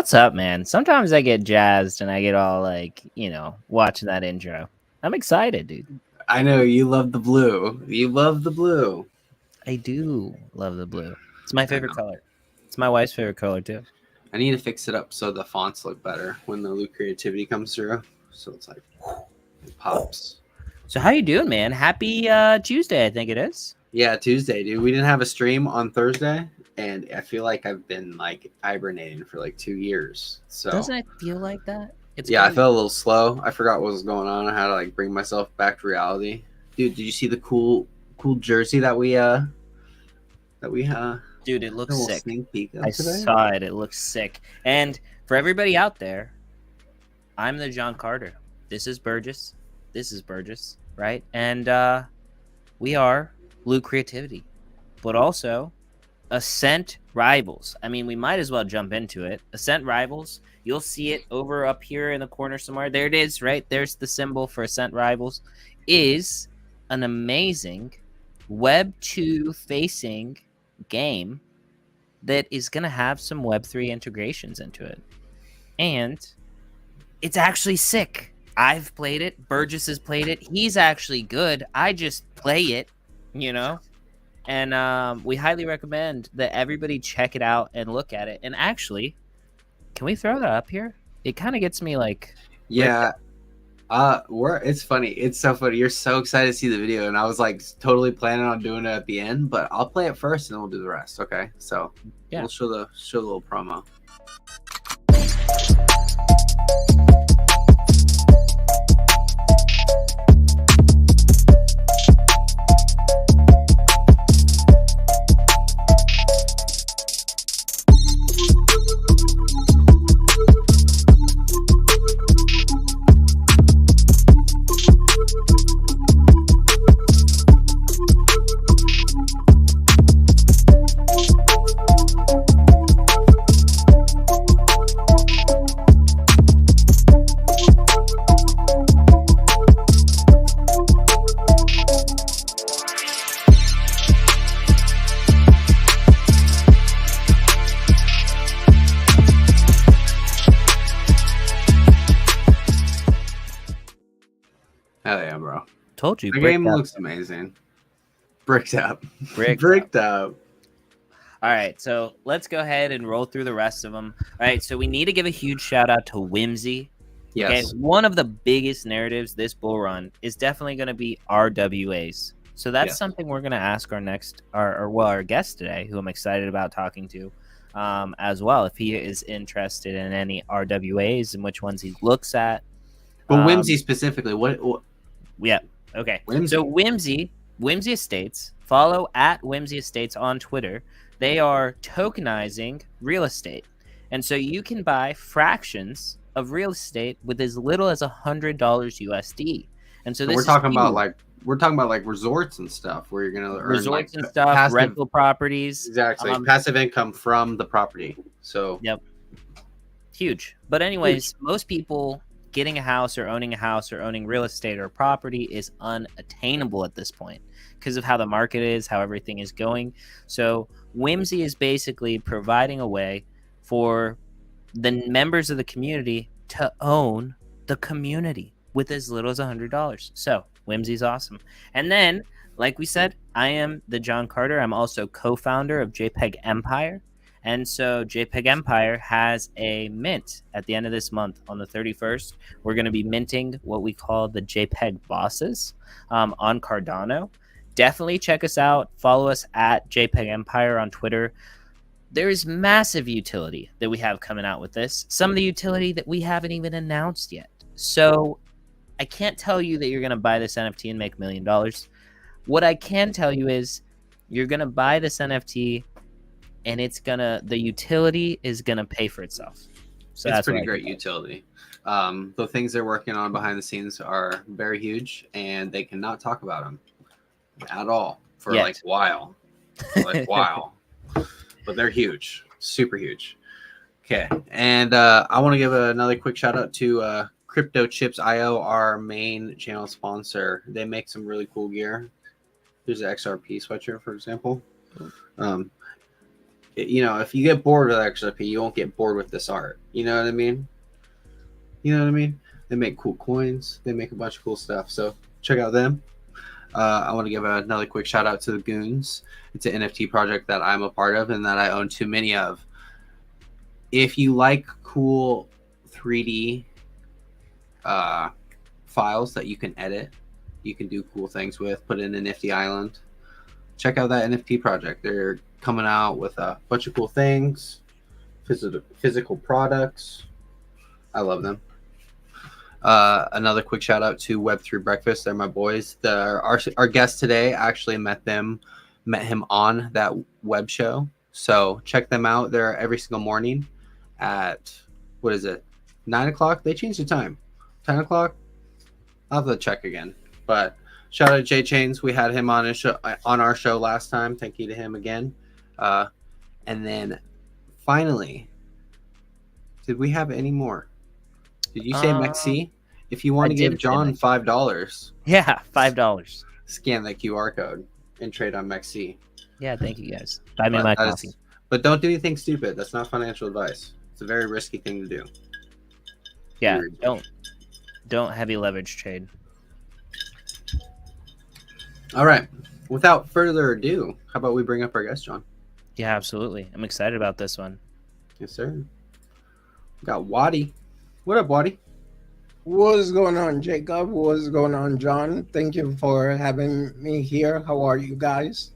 What's up, man? Sometimes I get jazzed and I get all like, watching that intro. I'm excited, dude. I know you love the blue. You love the blue. I do love the blue. It's my I favorite know. color. It's my wife's favorite color too. I need to fix it up so the fonts look better when the Luke creativity comes through. So it's like it pops. So how you doing, man? Happy Tuesday, I think it is. Yeah, Tuesday, dude. We didn't have a stream on Thursday, and I feel like I've been like hibernating for like 2 years. So Doesn't it feel like that? It's yeah, I crazy. felt a little slow. I forgot what was going on. I had to like bring myself back to reality. Dude, did you see the cool jersey that we Dude, it looks sick. sneak peek of I today? saw it. It looks sick. And for everybody out there, I'm the John Carter. This is Burgess. This is Burgess, right? And we are Blue Creativity, but also Ascent Rivals. I mean, we might as well jump into it. Ascent Rivals, you'll see it over up here in the corner somewhere. There it is, right? There's the symbol for Ascent Rivals. Is an amazing Web 2 facing game that is going to have some Web 3 integrations into it. And it's actually sick. I've played it. Burgess has played it. He's actually good. I just play it, And we highly recommend that everybody check it out and look at it. And actually, can we throw that up here? It kind of gets me like... Yeah. It's funny. It's so funny. You're so excited to see the video, and I was like totally planning on doing it at the end, but I'll play it first and then we'll do the rest. Okay. So yeah, we'll show the little promo. Hell yeah, bro. Told you. The game looks amazing. Bricked up. Bricked up. All right, so let's go ahead and roll through the rest of them. All right, so we need to give a huge shout out to Whimsy. Yes. Okay, one of the biggest narratives this bull run is definitely going to be RWAs. So that's something we're going to ask our guest today, who I'm excited about talking to, as well, if he is interested in any RWAs and which ones he looks at. But Whimsy specifically, what? Yeah. Okay. Whimsy. So Whimsy Estates. Follow at Whimsy Estates on Twitter. They are tokenizing real estate, and so you can buy fractions of real estate with as little as $100 USD. And so this we're talking about like resorts and stuff where you're gonna earn resorts like and stuff, passive, rental properties, exactly, passive income from the property. So yep, huge. But anyways, most people getting a house or owning real estate or property is unattainable at this point because of how the market is, how everything is going. So Whimsy is basically providing a way for the members of the community to own the community with as little as $100. So Whimsy's awesome. And then, like we said, I am the John Carter. I'm also co-founder of JPEG Empire. And so JPEG Empire has a mint at the end of this month on the 31st. We're going to be minting what we call the JPEG bosses on Cardano. Definitely check us out. Follow us at JPEG Empire on Twitter. There is massive utility that we have coming out with this. Some of the utility that we haven't even announced yet. So I can't tell you that you're going to buy this NFT and make $1 million. What I can tell you is you're going to buy this NFT and the utility is gonna pay for itself. So it's that's pretty great utility. The things they're working on behind the scenes are very huge, and they cannot talk about them at all for like a while. But they're huge, super huge. Okay, and I want to give another quick shout out to Crypto Chips IO, our main channel sponsor. They make some really cool gear. There's an XRP sweatshirt, for example. You know, if you get bored with XRP, you won't get bored with this art. You know what I mean? You know what I mean? They make cool coins. They make a bunch of cool stuff. So check out them. I want to give another quick shout out to the Goons. It's an NFT project that I'm a part of and that I own too many of. If you like cool 3D files that you can edit, you can do cool things with, put in a nifty island, check out that NFT project. They're coming out with a bunch of cool things, physical products. I love them. Another quick shout out to Web3 Breakfast. They're my boys. Our guest today, I actually met him on that web show. So check them out. They're every single morning at, what is it, 9 o'clock? They changed the time. 10 o'clock? I'll have to check again. But shout out to Jay Chains. We had him on our show last time. Thank you to him again. And then finally, did we have any more? Did you say Mexi? If you want to give John $5, yeah, $5, scan that QR code and trade on Mexi. Yeah, thank you guys. Buy me my coffee. But don't do anything stupid. That's not financial advice. It's a very risky thing to do. Yeah, don't heavy leverage trade. All right. Without further ado, how about we bring up our guest, John? Yeah, absolutely. I'm excited about this one. Yes, sir. We got Waddy. What up, Waddy? What's going on, Jacob? What's going on, John? Thank you for having me here. How are you guys?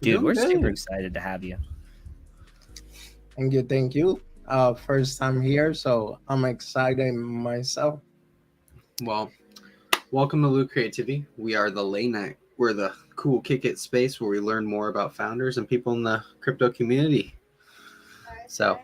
Dude, we're super excited to have you. Thank you. First time here, so I'm excited myself. Well, welcome to Loot Creativity. We are the late night. We're the cool kick it space where we learn more about founders and people in the crypto community. So,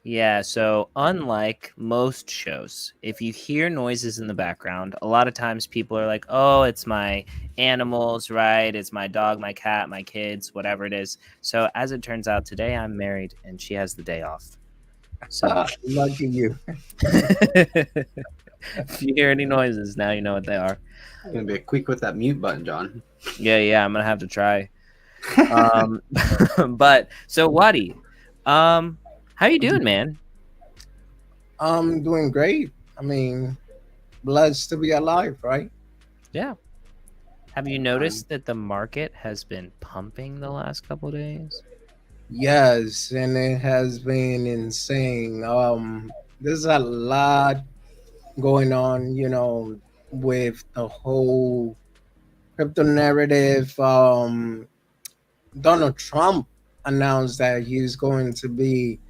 yeah, so unlike most shows, if you hear noises in the background, a lot of times people are like, oh, it's my animals, right? It's my dog, my cat, my kids, whatever it is. So as it turns out, today I'm married and she has the day off. So lucky you. If you hear any noises, now you know what they are. Gonna be quick with that mute button, John. Yeah, I'm gonna have to try. But so Waddy, how you doing, man? I'm doing great. I mean, blessed to be alive, right? Yeah. Have you noticed that the market has been pumping the last couple of days? Yes, and it has been insane. There's a lot going on, with the whole crypto narrative. Donald Trump announced that he's going to be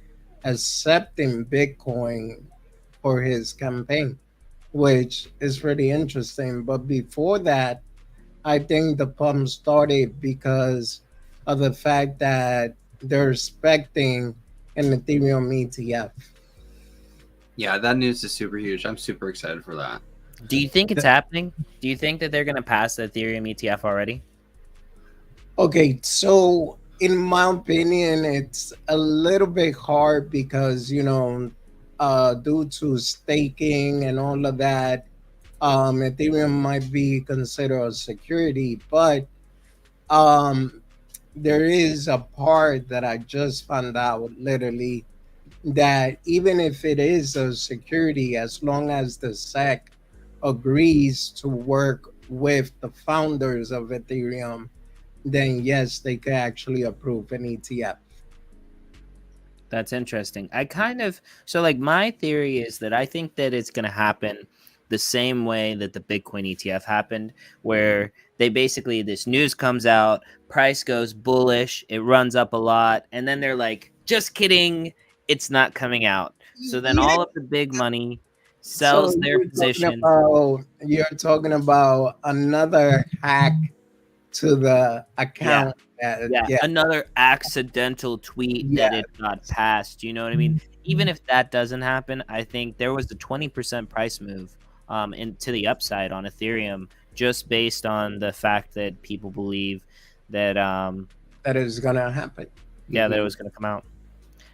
accepting Bitcoin for his campaign, which is pretty interesting. But before that, I think the pump started because of the fact that they're expecting an Ethereum ETF. Yeah, that news is super huge. I'm super excited for that. Do you think it's happening? Do you think that they're going to pass the Ethereum ETF already? Okay, so in my opinion, it's a little bit hard because, due to staking and all of that, Ethereum might be considered a security, but there is a part that I just found out literally that even if it is a security, as long as the SEC agrees to work with the founders of Ethereum, then yes, they could actually approve an ETF. That's interesting. My theory is that I think that it's going to happen the same way that the Bitcoin ETF happened, where they basically, this news comes out, price goes bullish, it runs up a lot, and then they're like, just kidding, it's not coming out. So then all of the big money sells their position. You're talking about another hack to the account. Yeah. Another accidental tweet that it got passed. You know what I mean? Even if that doesn't happen, I think there was a 20% price move into the upside on Ethereum, just based on the fact that people believe that that is gonna happen. Yeah, that it was gonna come out.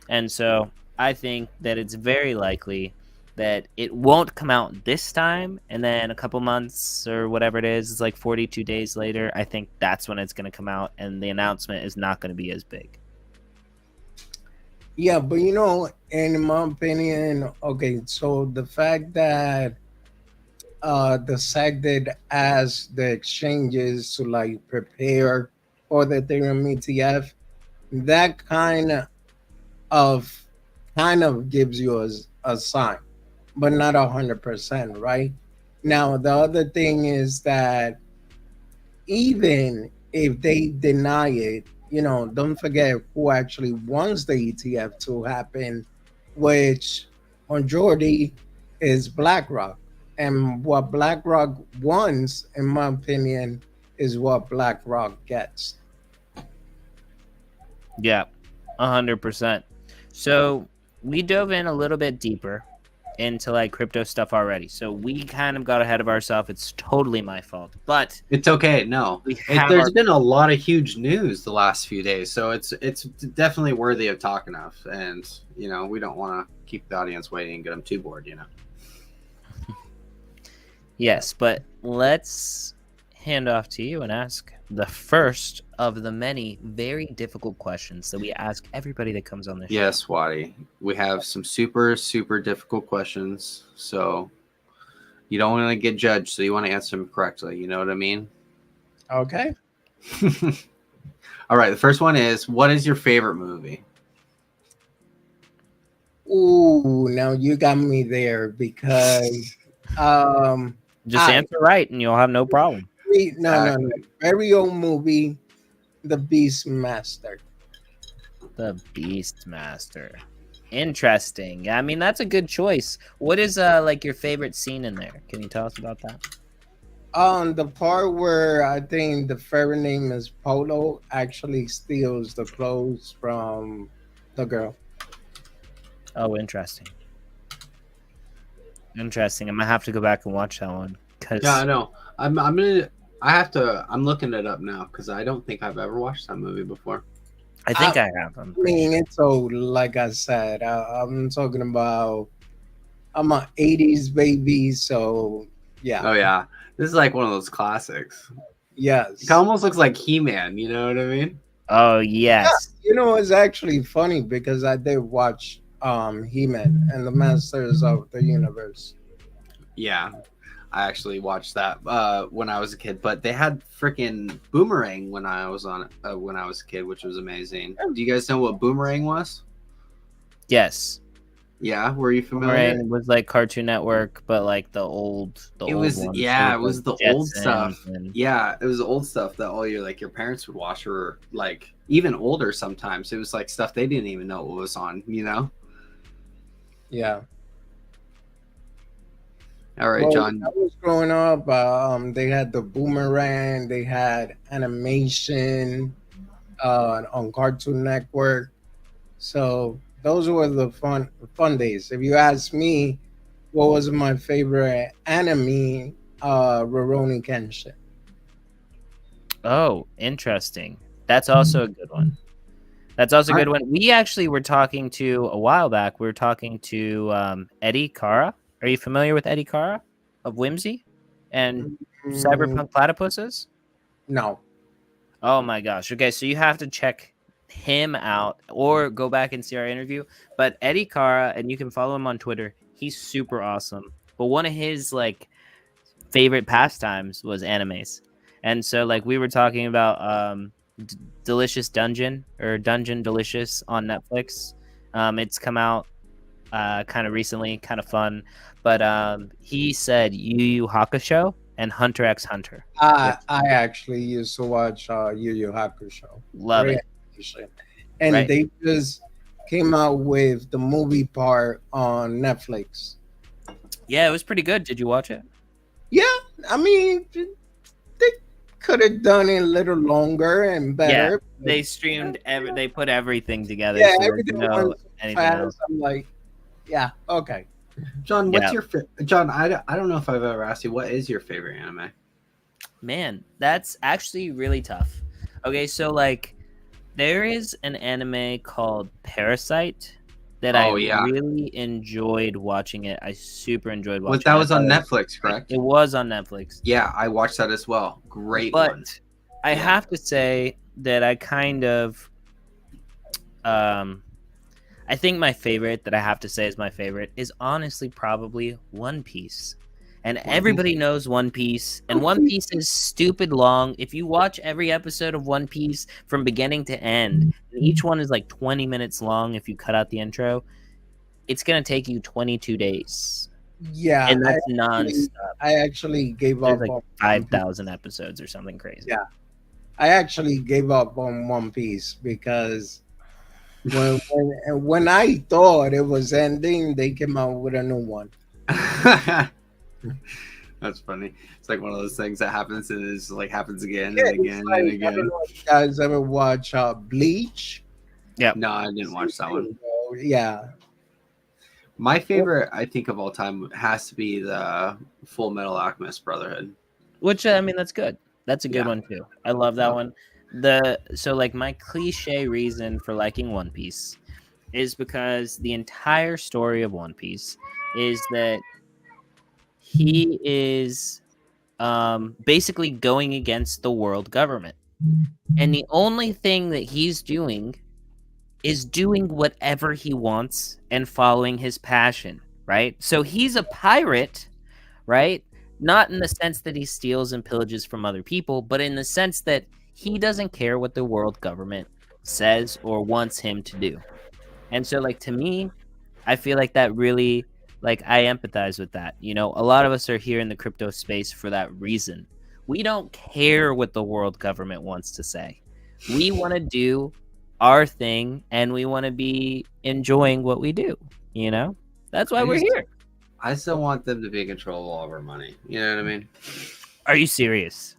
And so I think that it's very likely that it won't come out this time, and then a couple months or whatever it is, it's like 42 days later, I think that's when it's going to come out, and the announcement is not going to be as big. Yeah, but in my opinion, okay, so the fact that the SEC did ask the exchanges to like prepare for the Ethereum ETF, that of kind of gives you a sign, but not 100%, right? Now the other thing is that even if they deny it, don't forget who actually wants the ETF to happen, which majority is BlackRock. And what BlackRock wants, in my opinion, is what BlackRock gets. Yeah, 100%. So we dove in a little bit deeper into like crypto stuff already. So we kind of got ahead of ourselves. It's totally my fault, but It's okay. No, there's been a lot of huge news the last few days, so it's definitely worthy of talking of. And we don't want to keep the audience waiting and get them too bored. Yes, but let's hand off to you and ask the first of the many very difficult questions that we ask everybody that comes on this show. Yes, Waddy. We have some super, super difficult questions. So you don't want to get judged, so you want to answer them correctly. You know what I mean? Okay. All right. The first one is, what is your favorite movie? Ooh, now you got me there because just answer right and you'll have no problem. No. Very old movie, The Beastmaster. The Beastmaster. Interesting. I mean, that's a good choice. What is like your favorite scene in there? Can you tell us about that? The part where I think the fairy name is Polo actually steals the clothes from the girl. Oh, interesting. Interesting. I'm gonna have to go back and watch that one. Yeah, I know. I'm looking it up now because I don't think I've ever watched that movie before. I think I have. I mean, it's old. Like I said, I'm talking about. I'm an '80s baby, so yeah. Oh yeah, this is like one of those classics. Yes. It almost looks like He-Man. You know what I mean? Oh yes. Yeah, it's actually funny because I did watch He-Man and the Masters of the Universe. Yeah, I actually watched that when I was a kid, but they had freaking Boomerang when I was a kid, which was amazing. Do you guys know what Boomerang was? Yes. Yeah, were you familiar? Boomerang was like Cartoon Network, but like the old ones. Yeah, it was the old stuff. And... Yeah, it was the old stuff that all your parents would watch, or like even older sometimes. It was like stuff they didn't even know what was on, Yeah. All right, John. When I was growing up, they had the Boomerang, they had animation on Cartoon Network. So those were the fun days. If you ask me, what was my favorite anime, Rurouni Kenshin. Oh, interesting. That's also a good one. That's also a good one. We actually were talking to a while back. We were talking to Eddie Cara. Are you familiar with Eddie Cara of Whimsy and Cyberpunk Platypuses? No. Oh my gosh. Okay, so you have to check him out or go back and see our interview. But Eddie Cara, and you can follow him on Twitter. He's super awesome. But one of his like favorite pastimes was animes. And so like we were talking about Delicious Dungeon or Dungeon Delicious on Netflix. It's come out kind of recently, kind of fun. But he said Yu Yu Hakusho and Hunter x Hunter. I actually used to watch Yu Yu Hakusho. Love it. And they just came out with the movie part on Netflix. Yeah, it was pretty good. Did you watch it? Yeah, I mean, they could have done it a little longer and better. Yeah, they streamed. They put everything together. Yeah, so everything was fast. else. I'm like, yeah, okay. John, what's your John? I don't know if I've ever asked you, what is your favorite anime? Man, that's actually really tough. Okay, so like there is an anime called Parasite that I Oh, yeah. really enjoyed watching it. I super enjoyed watching That it. was on Netflix, correct? It was on Netflix. Yeah, I watched that as well. Great But one. I Yeah. have to say that I kind of I think my favorite that I have to say is my favorite is honestly probably One Piece. And everybody knows One Piece, and One Piece is stupid long. If you watch every episode of One Piece from beginning to end, and each one is like 20 minutes long if you cut out the intro, it's going to take you 22 days. Yeah, And that's nonstop. I actually gave There's up like on 5,000 episodes or something crazy. Yeah. I actually gave up on One Piece because when I thought it was ending, they came out with a new one. That's funny. It's like one of those things that happens and it's like happens again Yeah, and again like, and I don't again. know if you guys ever watch Bleach? No, I didn't watch that one. Yeah. My favorite, I think, of all time has to be the Full Metal Alchemist Brotherhood. Which I mean, that's good. That's a good Yeah. one too. I love that one. So like my cliche reason for liking One Piece is because the entire story of One Piece is that he is basically going against the world government, and the only thing that he's doing is doing whatever he wants and following his passion, right? So he's a pirate, right? Not in the sense that he steals and pillages from other people, but in the sense that he doesn't care what the world government says or wants him to do. And so, like, to me, I feel like that really, like, I empathize with that. You know, a lot of us are here in the crypto space for that reason. We don't care what the world government wants to say. We want to do our thing and we want to be enjoying what we do, you know? That's why we're here. I still want them to be in control of all of our money. You know what I mean? Are you serious?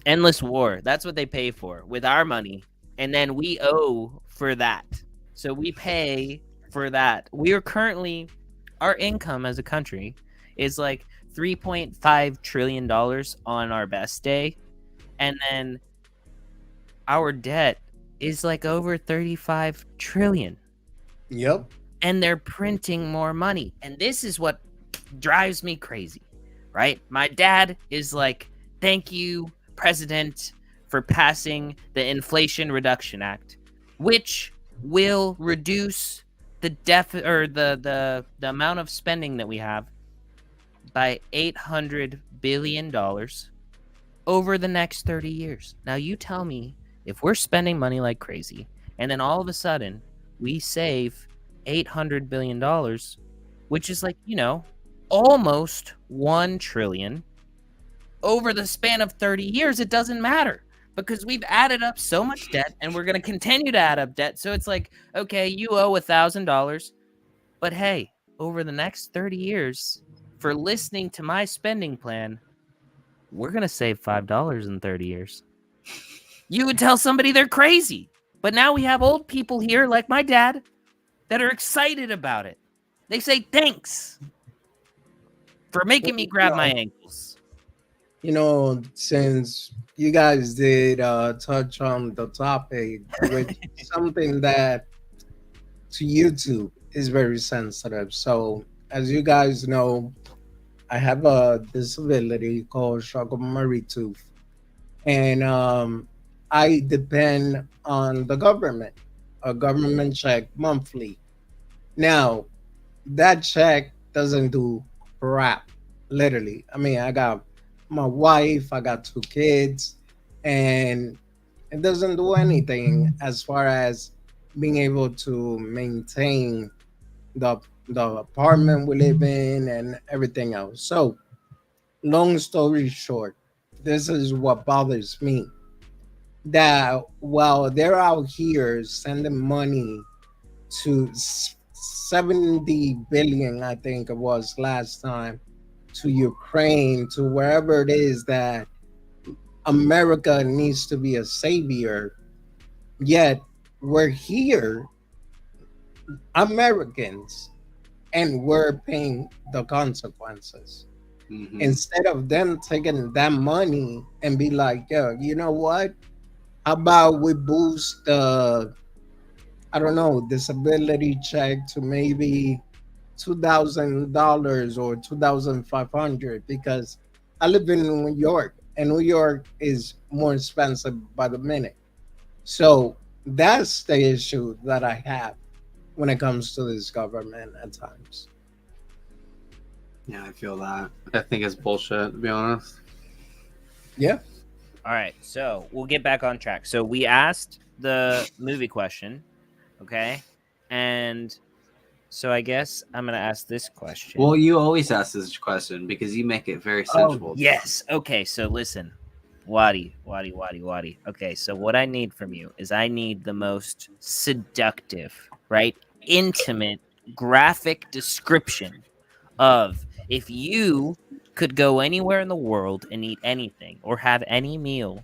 Endless war. That's what they pay for with our money. And then we owe for that. So we pay for that. We are currently, our income as a country is like $3.5 trillion on our best day. And then our debt is like over 35 trillion. Yep. And they're printing more money. And this is what drives me crazy, right? My dad is like, thank you, President, for passing the Inflation Reduction Act, which will reduce the the amount of spending that we have by $800 billion over the next 30 years. Now you tell me, if we're spending money like crazy and then all of a sudden we save $800 billion, which is like, you know, almost 1 trillion over the span of 30 years, it doesn't matter because we've added up so much debt and we're going to continue to add up debt. So it's like, okay, you owe $1,000, but hey, over the next 30 years for listening to my spending plan, we're going to save $5 in 30 years. You would tell somebody they're crazy, but now we have old people here like my dad that are excited about it. They say, thanks for making me grab my ankles. You know, since you guys did touch on the topic, which is something that to YouTube is very sensitive. So, as you guys know, I have a disability called Charcot-Marie-Tooth, and I depend on the government, a government check monthly. Now, that check doesn't do crap, literally. I mean, I got my wife, I got 2 kids, and it doesn't do anything as far as being able to maintain the apartment we live in and everything else. So, long story short, this is what bothers me. That while they're out here sending money to 70 billion, I think it was last time, to Ukraine, to wherever it is that America needs to be a savior, yet we're here, Americans, and we're paying the consequences. Mhm. Instead of them taking that money and be like, yo, you know what? How about we boost I don't know, disability check to maybe $2,000 or 2,500 because I live in New York and New York is more expensive by the minute. So that's the issue that I have when it comes to this government at times. Yeah, I feel that. I think it's bullshit, to be honest. Yeah. All right, so we'll get back on track. So we asked the movie question, okay? And so I guess I'm going to ask this question. Well, you always ask this question because you make it very sensual. Oh, yes. Okay, so listen. Waddy. Okay, so what I need from you is I need the most seductive, right? Intimate, graphic description of if you could go anywhere in the world and eat anything or have any meal,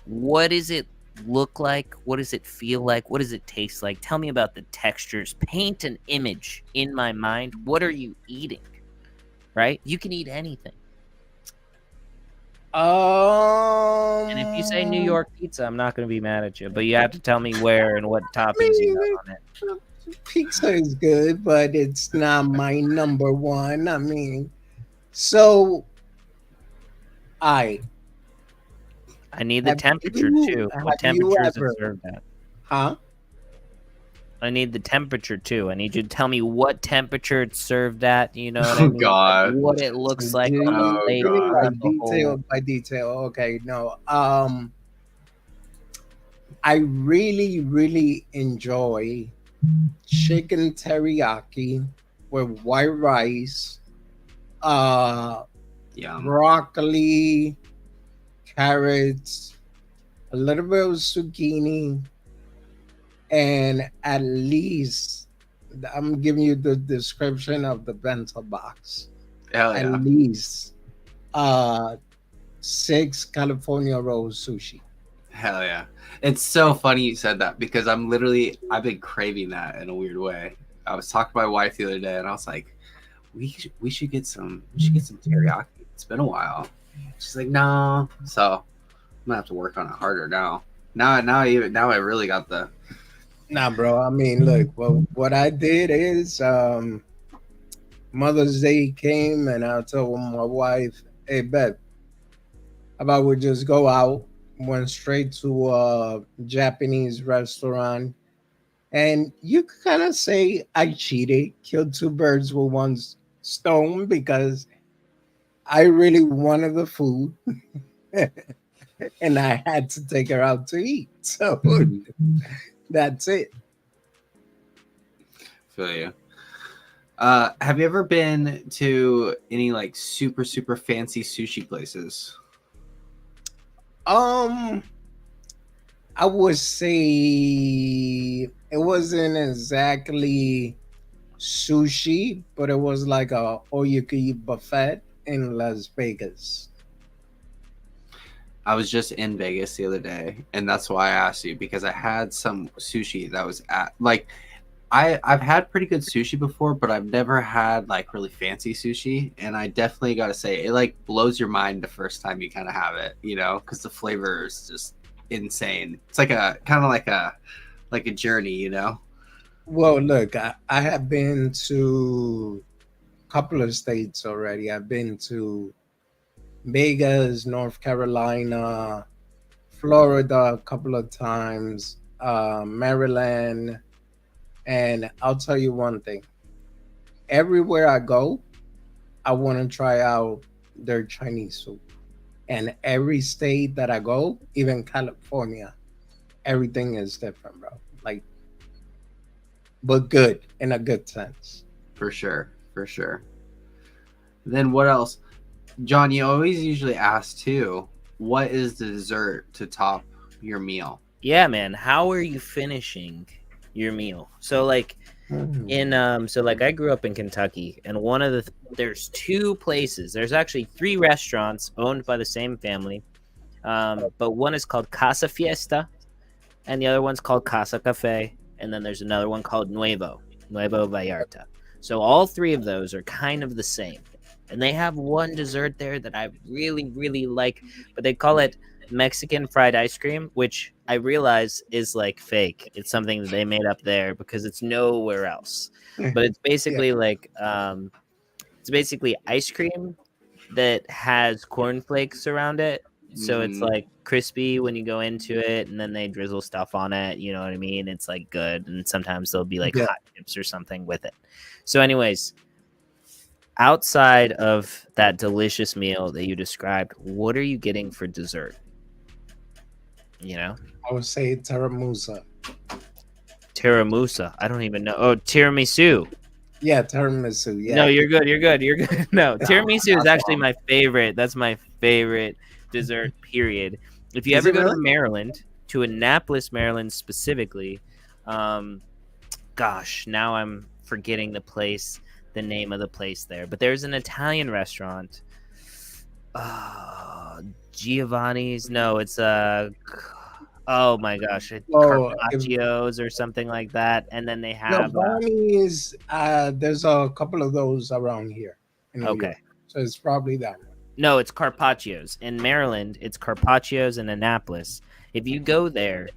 what does it look like? What does it feel like? What does it taste like? Tell me about the textures. Paint an image in my mind. What are you eating? Right? You can eat anything. And if you say New York pizza, I'm not going to be mad at you, but you have to tell me where and what toppings you got on it. Pizza is good, but it's not my number one. I mean, so I need the have temperature you- too. have What you temperature is it ever- served at? huh? I need the temperature too. I need you to tell me what temperature it's served at. You know what I Oh, mean? God. Like, what it looks like on Do the Oh, plate. God. like the whole- detail by detail. Okay, no. I really, really enjoy chicken teriyaki with white rice, Yum. broccoli, carrots, a little bit of zucchini, and at least I'm giving you the description of the bento box. Hell At yeah. least 6 California roll sushi. Hell yeah. It's so funny you said that because I've been craving that in a weird way. I was talking to my wife the other day and I was like, we should get some teriyaki. It's been a while. She's like, no. So I'm gonna have to work on it harder now. Now I really got the Nah, bro. I mean, look, well, what I did is Mother's Day came and I told my wife, hey, babe, how about we just go out? Went straight to a Japanese restaurant. And you could kind of say I cheated, killed two birds with one stone because I really wanted the food and I had to take her out to eat. So that's it. feel you. Have you ever been to any like super fancy sushi places? I would say it wasn't exactly sushi, but it was like a all you could eat buffet in Las Vegas. I was just in Vegas the other day, and that's why I asked you because I had some sushi that was at like I've had pretty good sushi before, but I've never had like really fancy sushi, and I definitely got to say it like blows your mind the first time you kind of have it, you know, because the flavor is just insane. It's like a kind of like a journey, you know. Well, look, I have been to a couple of states already. I've been to Vegas, North Carolina, Florida a couple of times, Maryland. And I'll tell you one thing. Everywhere I go, I want to try out their Chinese food. And every state that I go, even California, everything is different, bro. Like, but good in a good sense. For sure. Then what else? John, you always usually ask too, what is the dessert to top your meal? Yeah, man. How are you finishing your meal? So like so like I grew up in Kentucky, and one of there's two places. There's actually 3 restaurants owned by the same family, but one is called Casa Fiesta, and the other one's called Casa Cafe, and then there's another one called Nuevo Vallarta. So all 3 of those are kind of the same, and they have one dessert there that I really like, but they call it Mexican fried ice cream, which I realize is like fake. It's something that they made up there because it's nowhere else. But it's Yeah. basically like it's basically ice cream that has cornflakes around it. So it's Mhm. like crispy when you go into it, and then they drizzle stuff on it. You know what I mean? It's like good, and sometimes there'll be like Yeah. hot chips or something with it. So, anyways, outside of that delicious meal that you described, what are you getting for dessert? You know, I would say tiramisu. tiramisu. I don't even know. Oh, tiramisu. Yeah, tiramisu. No, Yeah. you're good. You're good. You're good. No, No, tiramisu is not actually wrong. my favorite. That's my favorite dessert. Period. If you Is ever it go to really? Maryland, to Annapolis, Maryland specifically, um, gosh, now I'm forgetting the name of the place there. But there's an Italian restaurant. Uh, Giovanni's. No, it's oh my gosh, Oh, if Carpaccio's or something like that. And then they no, have Barney's, there's a couple of those around here in New okay. York, so it's probably that one. No, it's Carpaccio's. In Maryland, it's Carpaccio's in Annapolis. If you go there,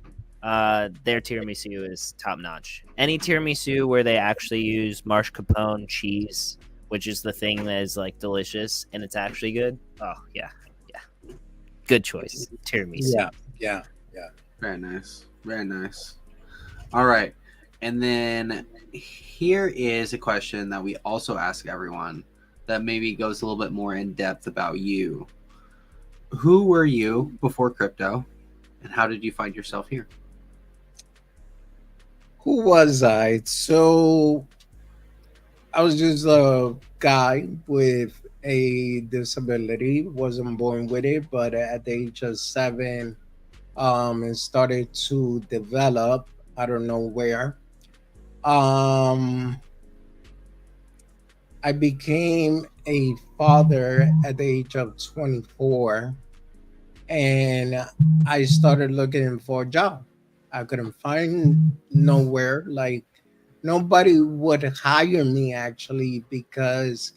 their tiramisu is top notch. Any tiramisu where they actually use mascarpone cheese, which is the thing that is like delicious and it's actually good. Oh yeah, yeah, good choice. Tiramisu. Yeah, yeah, yeah. Very nice. Very nice. All right. And then here is a question that we also ask everyone that maybe goes a little bit more in depth about you. Who were you before crypto, and how did you find yourself here? Who was I? So I was just a guy with a disability. Wasn't born with it, but at the age of 7, it started to develop. I don't know where. Um, I became a father at the age of 24, and I started looking for a job. I couldn't find nowhere. Like, nobody would hire me actually because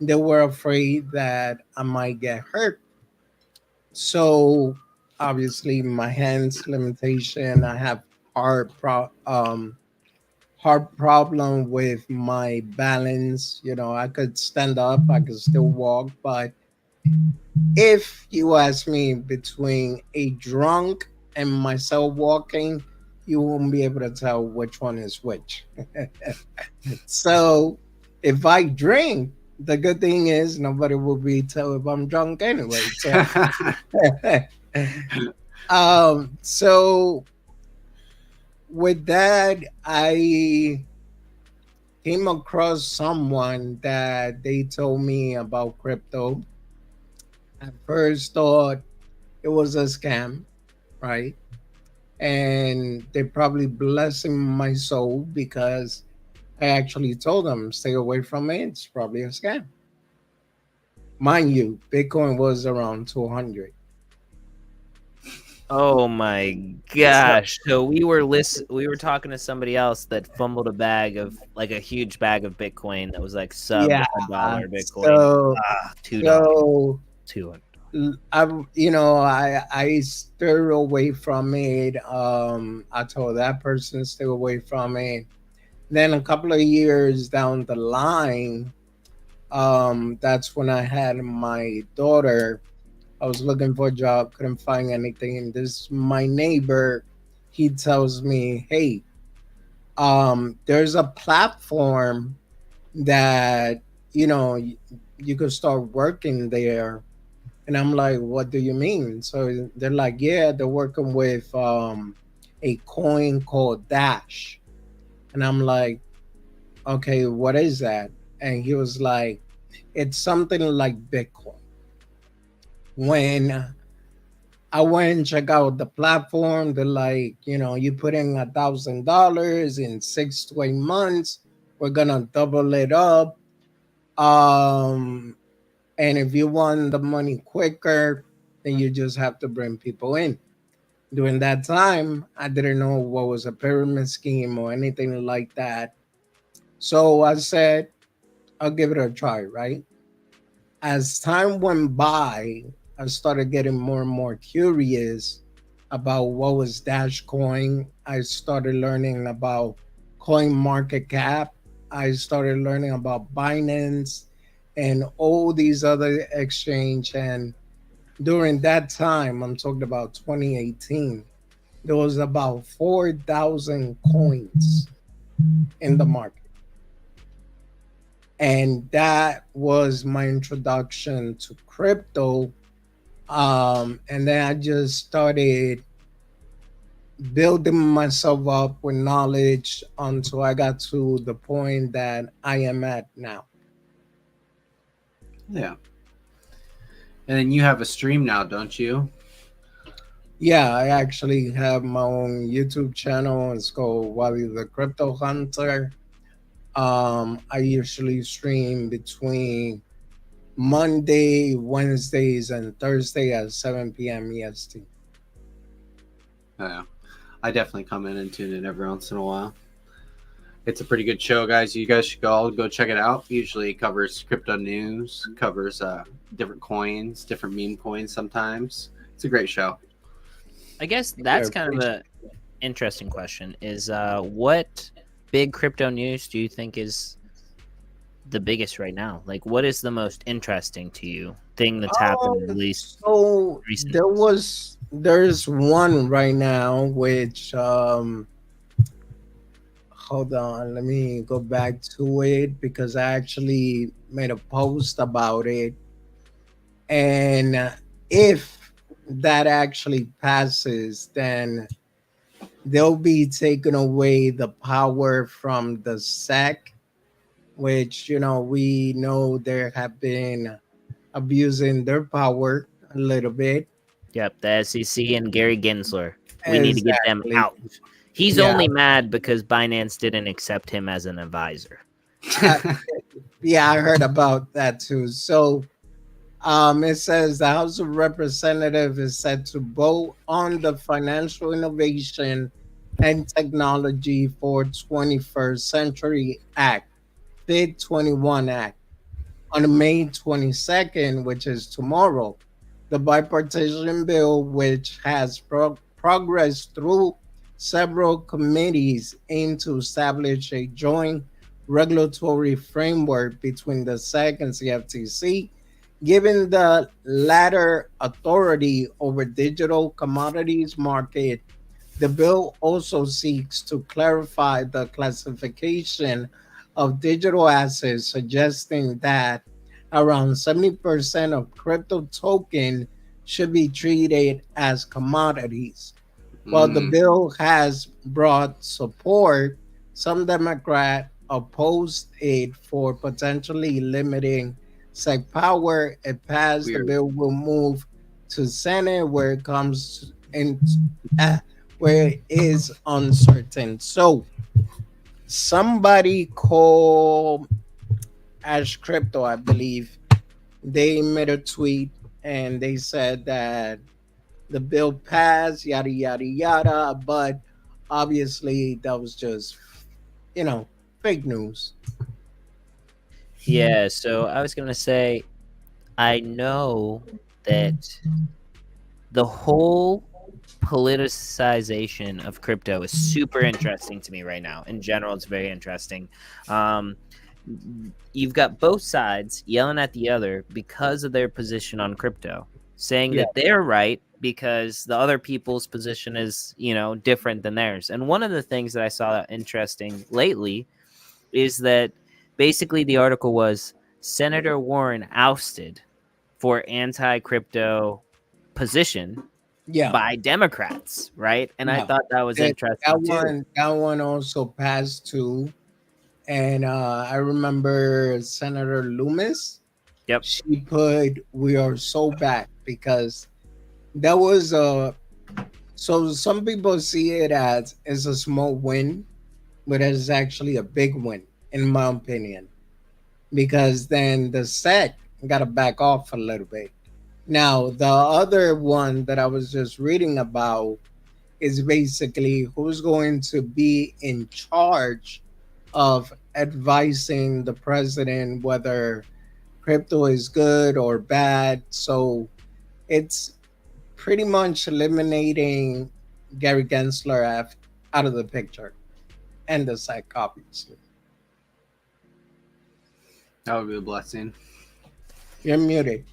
they were afraid that I might get hurt. So obviously my hands limitation, I have hard problem with my balance. I could stand up, I could still walk, but if you ask me between a drunk and myself walking, you won't be able to tell which one is which. So if I drink, the good thing is nobody will be tell if I'm drunk anyway. So so with that, I came across someone that they told me about crypto. I first thought it was a scam, right? And they're probably blessing my soul because I actually told them stay away from it. It's probably a scam. Mind you, Bitcoin was around 200. Oh my So gosh. So we were talking to somebody else that fumbled a bag of like a huge bag of Bitcoin that was like sub yeah, $1 Bitcoin. so $2. so 200. I steer away from it. I told that person to stay away from it. Then a couple of years down the line, that's when I had my daughter. I was looking for a job, couldn't find anything. And this my neighbor, he tells me, "Hey, there's a platform that you could start working there." And I'm like, "What do you mean?" So they're like, "Yeah, they're working with a coin called Dash." And I'm like, "Okay, what is that?" And he was like, "It's something like Bitcoin." When I went and check out the platform, they're like, you put in $1,000 in 6 to 8 months, we're gonna double it up. Um, and if you want the money quicker, then you just have to bring people in. During that time, I didn't know what was a pyramid scheme or anything like that. So I said, I'll give it a try, right? As time went by, I started getting more and more curious about what was Dashcoin. I started learning about Coin Market Cap. I started learning about Binance and all these other exchange. And during that time, I'm talking about 2018, there was about 4,000 coins in the market. And that was my introduction to crypto. And then I just started building myself up with knowledge until I got to the point that I am at now. Yeah. And then you have a stream now, don't you? Yeah, I actually have my own YouTube channel. It's called Wally the Crypto Hunter. I usually stream between Monday, Wednesdays, and Thursday at 7 p.m. EST. Yeah. I definitely come in and tune in every once in a while. It's a pretty good show, guys. You guys should all go check it out. Usually it covers crypto news, covers different coins, different meme coins sometimes. It's a great show. I guess that's kind of a interesting question. Is what big crypto news do you think is the biggest right now? Like, what is the most interesting to you thing that's happened at least? So recently? there's one right now which hold on, let me go back to it because I actually made a post about it. And if that actually passes, then they'll be taking away the power from the SEC, which, we know there have been abusing their power a little bit. Yep, the SEC and Gary Gensler. We need to get them Exactly. out. He's Yeah. only mad because Binance didn't accept him as an advisor. Yeah, I heard about that too. So it says the House of Representatives is set to vote on the Financial Innovation and Technology for 21st Century Act, FIT 21 Act, on May 22nd, which is tomorrow. The bipartisan bill, which has progressed through several committees, aims to establish a joint regulatory framework between the SEC and CFTC, giving the latter authority over digital commodities market. The bill also seeks to clarify the classification of digital assets, suggesting that around 70% of crypto token should be treated as commodities. While the bill has broad support, some Democrats opposed it for potentially limiting SEC power. If passed, the Weird. bill will move to Senate where it comes in, where it is uncertain. So somebody called Ash Crypto, I believe, they made a tweet and they said that the bill passed, yada yada yada, but obviously that was just, fake news. Yeah, so I was going to say, I know that the whole politicization of crypto is super interesting to me right now. In general, it's very interesting. You've got both sides yelling at the other because of their position on crypto, saying that they're right because the other people's position is, different than theirs. And one of the things that I saw interesting lately is that basically the article was Senator Warren ousted for anti-crypto position by Democrats, right? And I thought that was interesting too. That one also passed too. And I remember Senator Loomis. Yep. She put "We are so back" because that was so some people see it as a small win, but it's actually a big win in my opinion, because then the SEC got to back off a little bit. Now the other one that I was just reading about is basically who's going to be in charge of advising the president whether crypto is good or bad. So It's pretty much eliminating Gary Gensler out of the picture and the SEC, obviously. That would be a blessing. You're muted.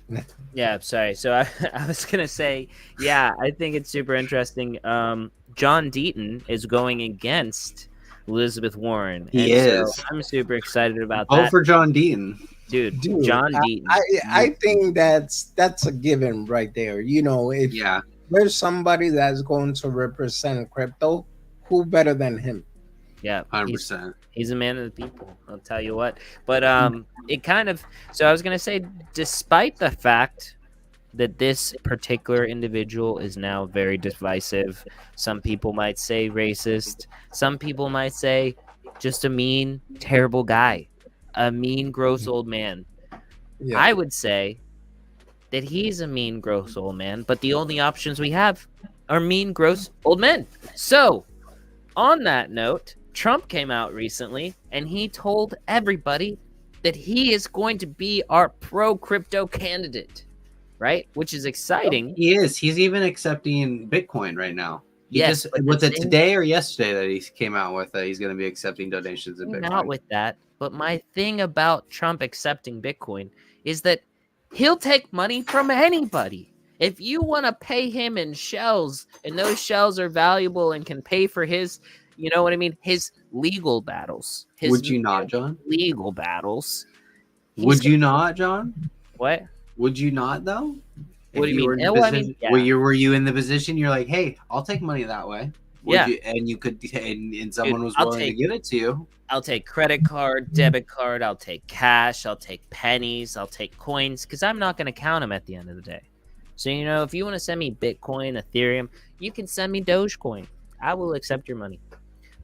Yeah, sorry. So I was gonna say, yeah, I think it's super interesting. John Deaton is going against Elizabeth Warren, He and is. so I'm super excited about Vote that, for John Deaton. dude. Dude, John Deaton. I think that's a given right there. You know, if Yeah, there's somebody that's going to represent crypto, who better than him? Yeah, 100%. he's a man of the people. I'll tell you what. But it kind of. So I was gonna say, despite the fact that this particular individual is now very divisive, some people might say racist. Some people might say just a mean, terrible guy, a mean, gross old man. Yeah. I would say that he's a mean, gross old man, but the only options we have are mean, gross old men. So, on that note, Trump came out recently and he told everybody that he is going to be our pro crypto candidate, right? Which is exciting. He is. He's even accepting Bitcoin right now. He Yes, just, but the was it thing- today or yesterday that he came out with that he's going to be accepting donations in Came Bitcoin? out with that. But my thing about Trump accepting Bitcoin is that he'll take money from anybody. If you want to pay him in shells and those shells are valuable and can pay for his, you know what I mean, his legal battles. His Would you not, John? legal battles. Would you not, John? What? Would you not, though? What do you mean? were in the Oh, I position- mean, yeah. were you in the position? You're like, hey, I'll take money that way. Would Yeah. you, and you could, and someone was I'll willing to take- give it to you. I'll take credit card, debit card, I'll take cash, I'll take pennies, I'll take coins, because I'm not going to count them at the end of the day. So, you know, if you want to send me Bitcoin, Ethereum, you can send me Dogecoin. I will accept your money.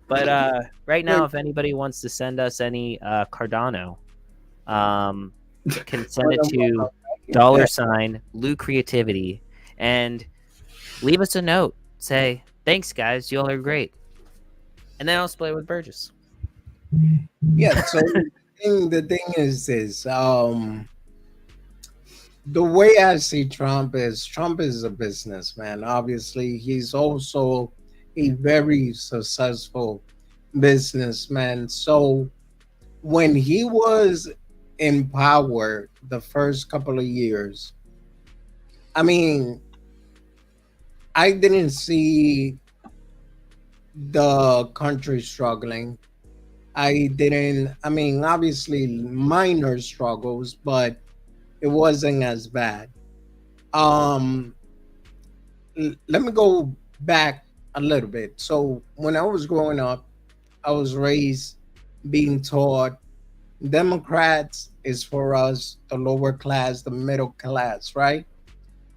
But right now, if anybody wants to send us any Cardano, can send it to $Lou Creativity and leave us a note. Say, thanks, guys. You all are great. And then I'll split it with Burgess. Yeah. So the thing is this. The way I see Trump is a businessman. Obviously, he's also a very successful businessman. So when he was in power the first couple of years, I mean, I didn't see the country struggling. I mean, obviously minor struggles, but it wasn't as bad. Let me go back a little bit. So when I was growing up, I was raised being taught Democrats is for us, the lower class, the middle class, right?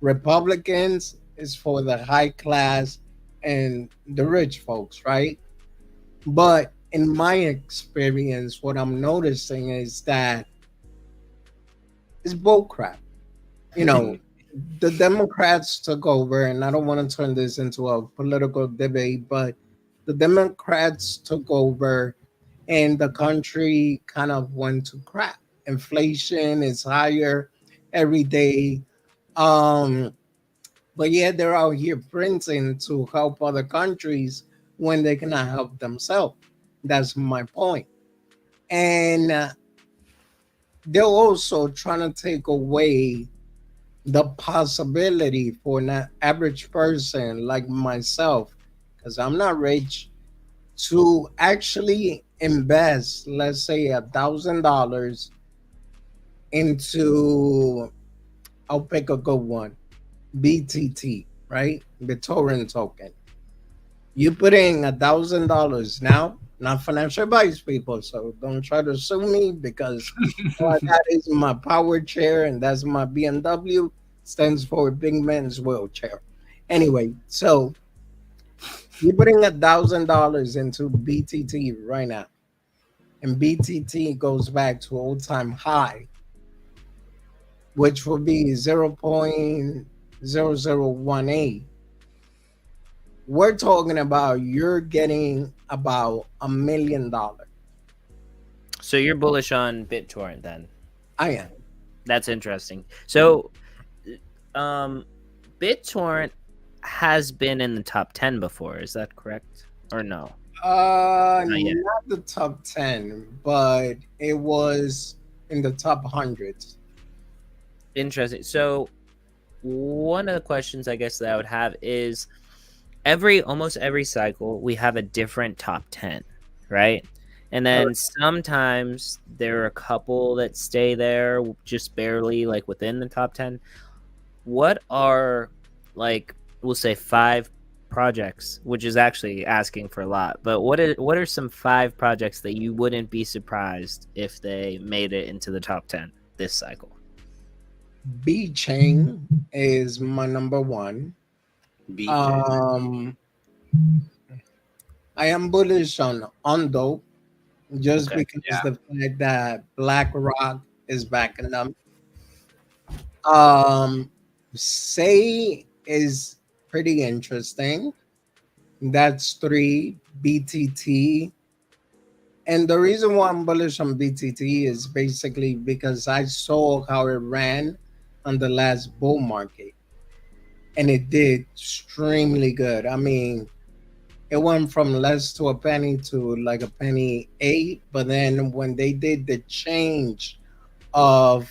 Republicans is for the high class and the rich folks, right? But in my experience, what I'm noticing is that it's bullcrap. You know, the Democrats took over, and I don't want to turn this into a political debate, but the Democrats took over and the country kind of went to crap. Inflation is higher every day. But yet they're out here printing to help other countries when they cannot help themselves. That's my point. And they're also trying to take away the possibility for an average person like myself, because I'm not rich, to actually invest, let's say $1,000 into, I'll pick a good one, BTT, right? BitTorrent token. You put in $1,000 now, not financial advice, people, so don't try to sue me because that is my power chair and that's my BMW, stands for big man's wheelchair. Anyway, so you're putting $1,000 into BTT right now, and BTT goes back to all-time high, which will be 0.0018. We're talking about you're getting about $1 million. So you're bullish on BitTorrent then? I am. That's interesting. So, BitTorrent has been in the top 10 before. Is that correct? Or no? Not yet. Not the top 10, but it was in the top hundreds. Interesting. So one of the questions I guess that I would have is almost every cycle we have a different top 10, right? And then sometimes there are a couple that stay there just barely like within the top 10. What are, like, we'll say 5 projects, which is actually asking for a lot, but what are some 5 projects that you wouldn't be surprised if they made it into the top 10 this cycle? B Chain is my number one. BJ. I am bullish on Ondo just Okay. because Yeah. the fact that BlackRock is backing them. Say is pretty interesting. That's 3. BTT. And the reason why I'm bullish on BTT is basically because I saw how it ran on the last bull market. And it did extremely good. I mean, it went from less to a penny to like a penny 8. But then when they did the change of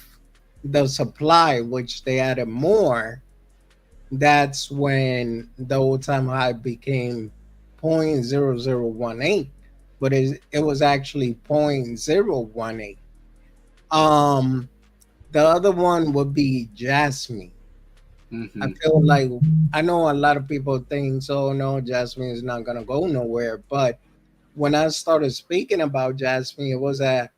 the supply, which they added more, that's when the all-time high became 0.0018, but it was actually 0.018. The other one would be Jasmine. Mhm. I feel like, I know a lot of people think, so no, Jasmine is not gonna go nowhere, but when I started speaking about Jasmine, it was at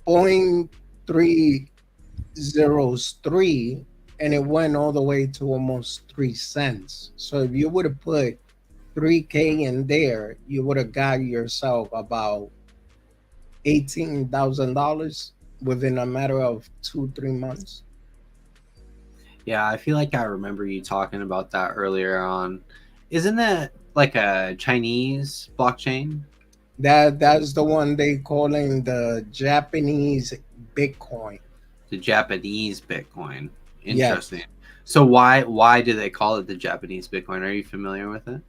0.303, and it went all the way to almost 3 cents. So if you would have put 3K in there, you would have got yourself about $18,000 within a matter of 2-3 months. Yeah, I feel like I remember you talking about that earlier on. Isn't that like a Chinese blockchain? That's the one they calling the Japanese Bitcoin. The Japanese Bitcoin. Yes. Interesting. So why do they call it the Japanese Bitcoin? Are you familiar with it?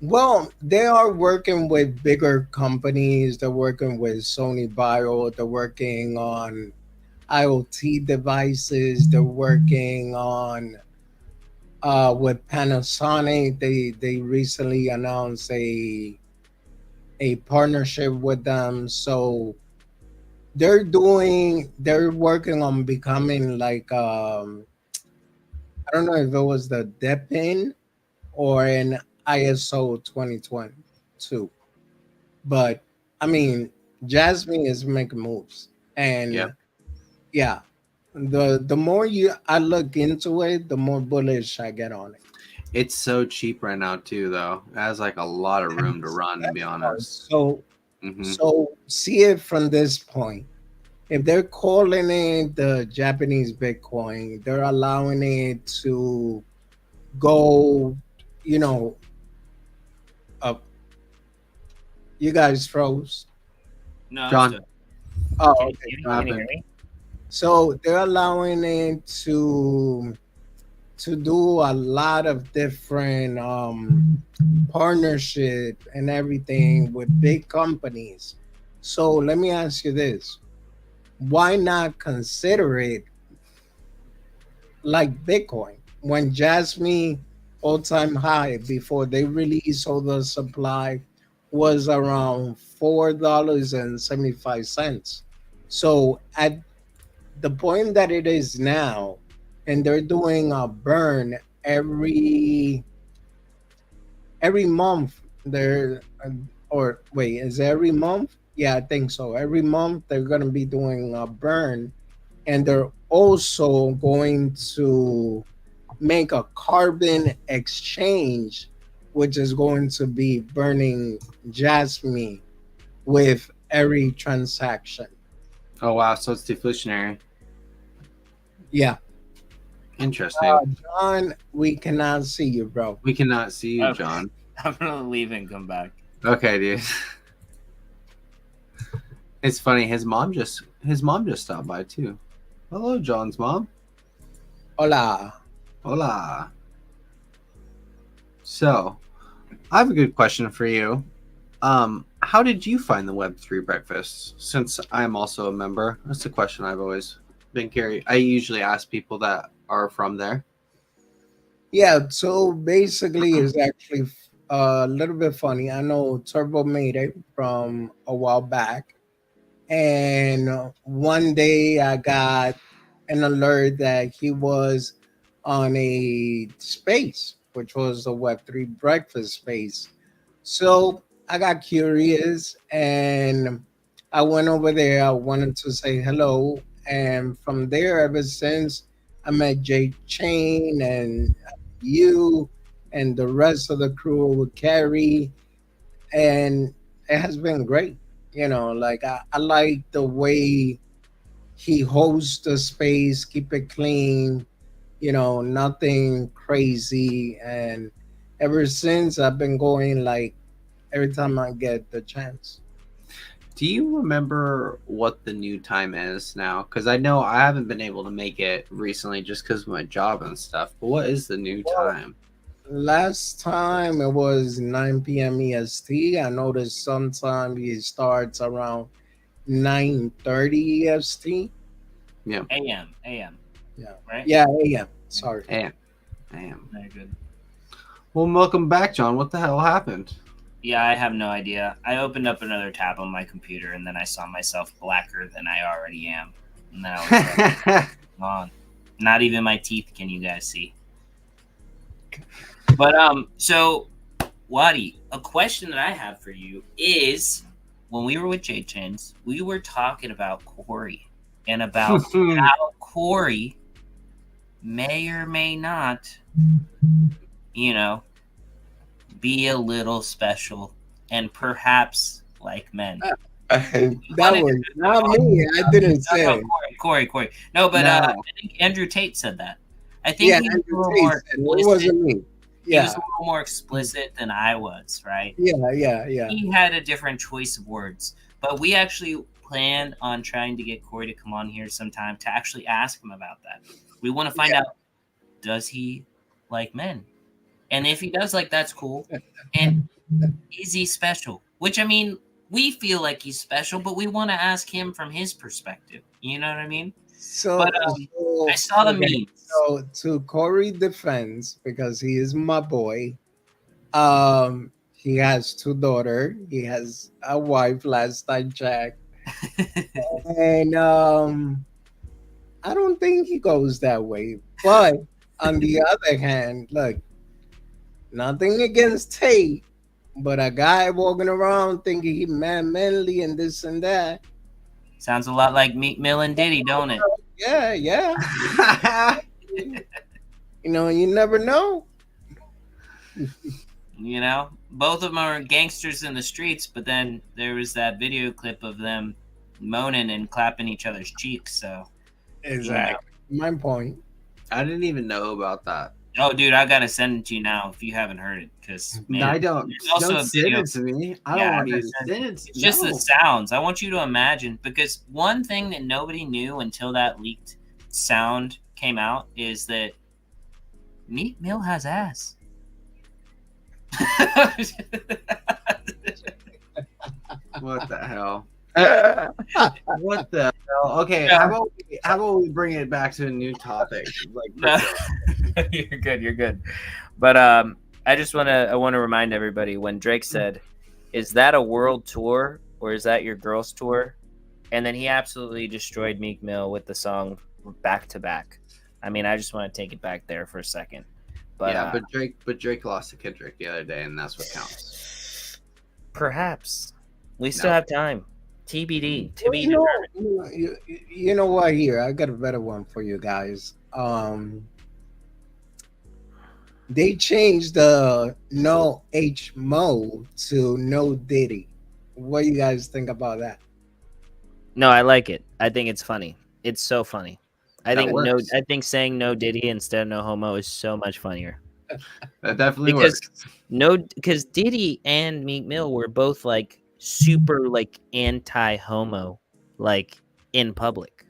Well, they are working with bigger companies. They're working with Sony Bio. They're working on IoT devices. They're working on with Panasonic. They recently announced a partnership with them. So they're working on becoming like I don't know if it was the DEPIN or an ISO 2022. But I mean, Jasmine is making moves. And Yep. yeah, the more I look into it, the more bullish I get on it. It's so cheap right now too, though. It has like a lot of room to run, to be honest. So Mhm. so see it from this point. If they're calling it the Japanese Bitcoin, they're allowing it to go, up. You guys froze. No, John, Oh, Can, okay. can you hear me? So they're allowing it to do a lot of different partnership and everything with big companies. So let me ask you this: why not consider it like Bitcoin when Jasmine all-time high before they released all the supply was around $4.75. So at the point that it is now, and they're doing a burn every month. They're or wait, is it every month? Yeah, I think so. Every month they're gonna be doing a burn, and they're also going to make a carbon exchange, which is going to be burning Jasmine with every transaction. oh wow, so it's deflationary. Yeah, Interesting. John, we cannot see you, bro. We cannot see you, Okay. John. I'm gonna leave and come back. Okay, dude. It's funny. His mom just stopped by too. Hello, John's mom. Hola. Hola. So, I have a good question for you. How did you find the Web3 breakfast? Since I'm also a member, that's a question I've always been curious. I usually ask people that are from there. Yeah, so basically, it's actually a little bit funny. I know Turbo made it from a while back, and one day I got an alert that he was on a space, which was the Web3 breakfast space. So I got curious and I went over there. I wanted to say hello. And from there, ever since, I met Jay Chain and you and the rest of the crew with Carrie. And it has been great. Like I like the way he hosts the space, keep it clean, nothing crazy. And ever since, I've been going like every time I get the chance. Do you remember what the new time is now? Because I know I haven't been able to make it recently just because of my job and stuff. But what is the new time? Last time it was 9 p.m. EST. I noticed sometimes it starts around 9:30 EST. Yeah. AM, Yeah. right? Yeah, AM. Sorry. Damn. Very good. Well, welcome back, John. What the hell happened? Yeah, I have no idea. I opened up another tab on my computer, and then I saw myself blacker than I already am. And then I was like, come on. Not even my teeth can you guys see. But so Wadi, a question that I have for you is, when we were with J Chins, we were talking about Corey and about how Corey may or may not, be a little special and perhaps like men. That was not me. I didn't say No, it. Corey. No, but No. I think Andrew Tate said that. I think Yeah, he was a Andrew little Tate more said it. It explicit. wasn't me. He was Yeah, a little more explicit than I was, right? yeah. He had a different choice of words. But we actually plan on trying to get Corey to come on here sometime to actually ask him about that. We want to find out, does he like men? And if he does, like, that's cool. And is he special? Which, I mean, we feel like he's special, but we want to ask him from his perspective. You know what I mean? So, But I saw the okay, memes. so to Corey defense, because he is my boy, he has two daughters. He has a wife. Last I checked, and I don't think he goes that way. But on the other hand, look, nothing against Tate, but a guy walking around thinking he manly and this and that. Sounds a lot like Meek Mill and Diddy, don't it? Yeah. You never know. Both of them are gangsters in the streets, but then there was that video clip of them moaning and clapping each other's cheeks. So Exactly. My point. I didn't even know about that. Oh, dude, I gotta send it to you now if you haven't heard it, because I don't. there's also Don't a send video. it to me. I Yeah, don't want I'm you gonna to send send it. it. It's just the No. sounds. I want you to imagine, because one thing that nobody knew until that leaked sound came out is that Meek Mill has ass. What the hell? What the hell? Okay, Yeah. how about we bring it back to a new topic? Like, You're good. But I want to remind everybody, when Drake said, "Is that a world tour or is that your girls' tour?" And then he absolutely destroyed Meek Mill with the song back to back. I mean, I just want to take it back there for a second. But yeah, but Drake lost to Kendrick the other day, and that's what counts. perhaps we still No. have time. TBD. To Well, be you know, determined. you know what? Here, I got a better one for you guys. They changed the no H Mo to no Diddy. What do you guys think about that? No, I like it. I think it's funny. It's so funny. I That think works. I think saying no Diddy instead of no homo is so much funnier. That definitely Because works. because Diddy and Meek Mill were both like super like anti-homo, like in public.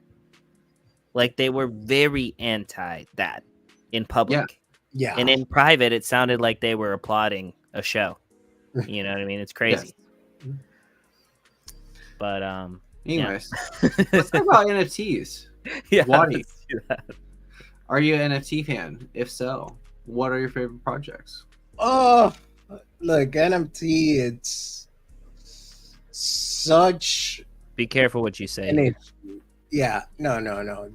Like they were very anti that. in public. Yeah. And in private, it sounded like they were applauding a show. You know what I mean? It's crazy. Yes. But Anyways, let's talk about NFTs. yeah, Wadi, let's do that. are you an NFT fan? If so, what are your favorite projects? Oh, look, NFT, it's such Be careful what you say. an issue. Yeah, no.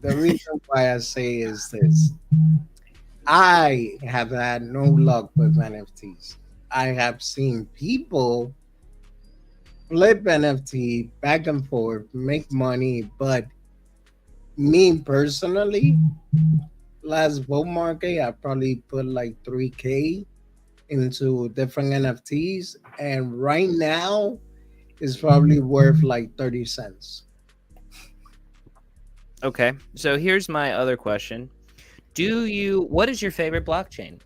The reason why I say is this. I have had no luck with NFTs. I have seen people flip NFT back and forth, make money, but me personally, last bull market, I probably put like 3K into different NFTs, and right now it's probably worth like 30 cents. Okay, so here's my other question. What is your favorite blockchain?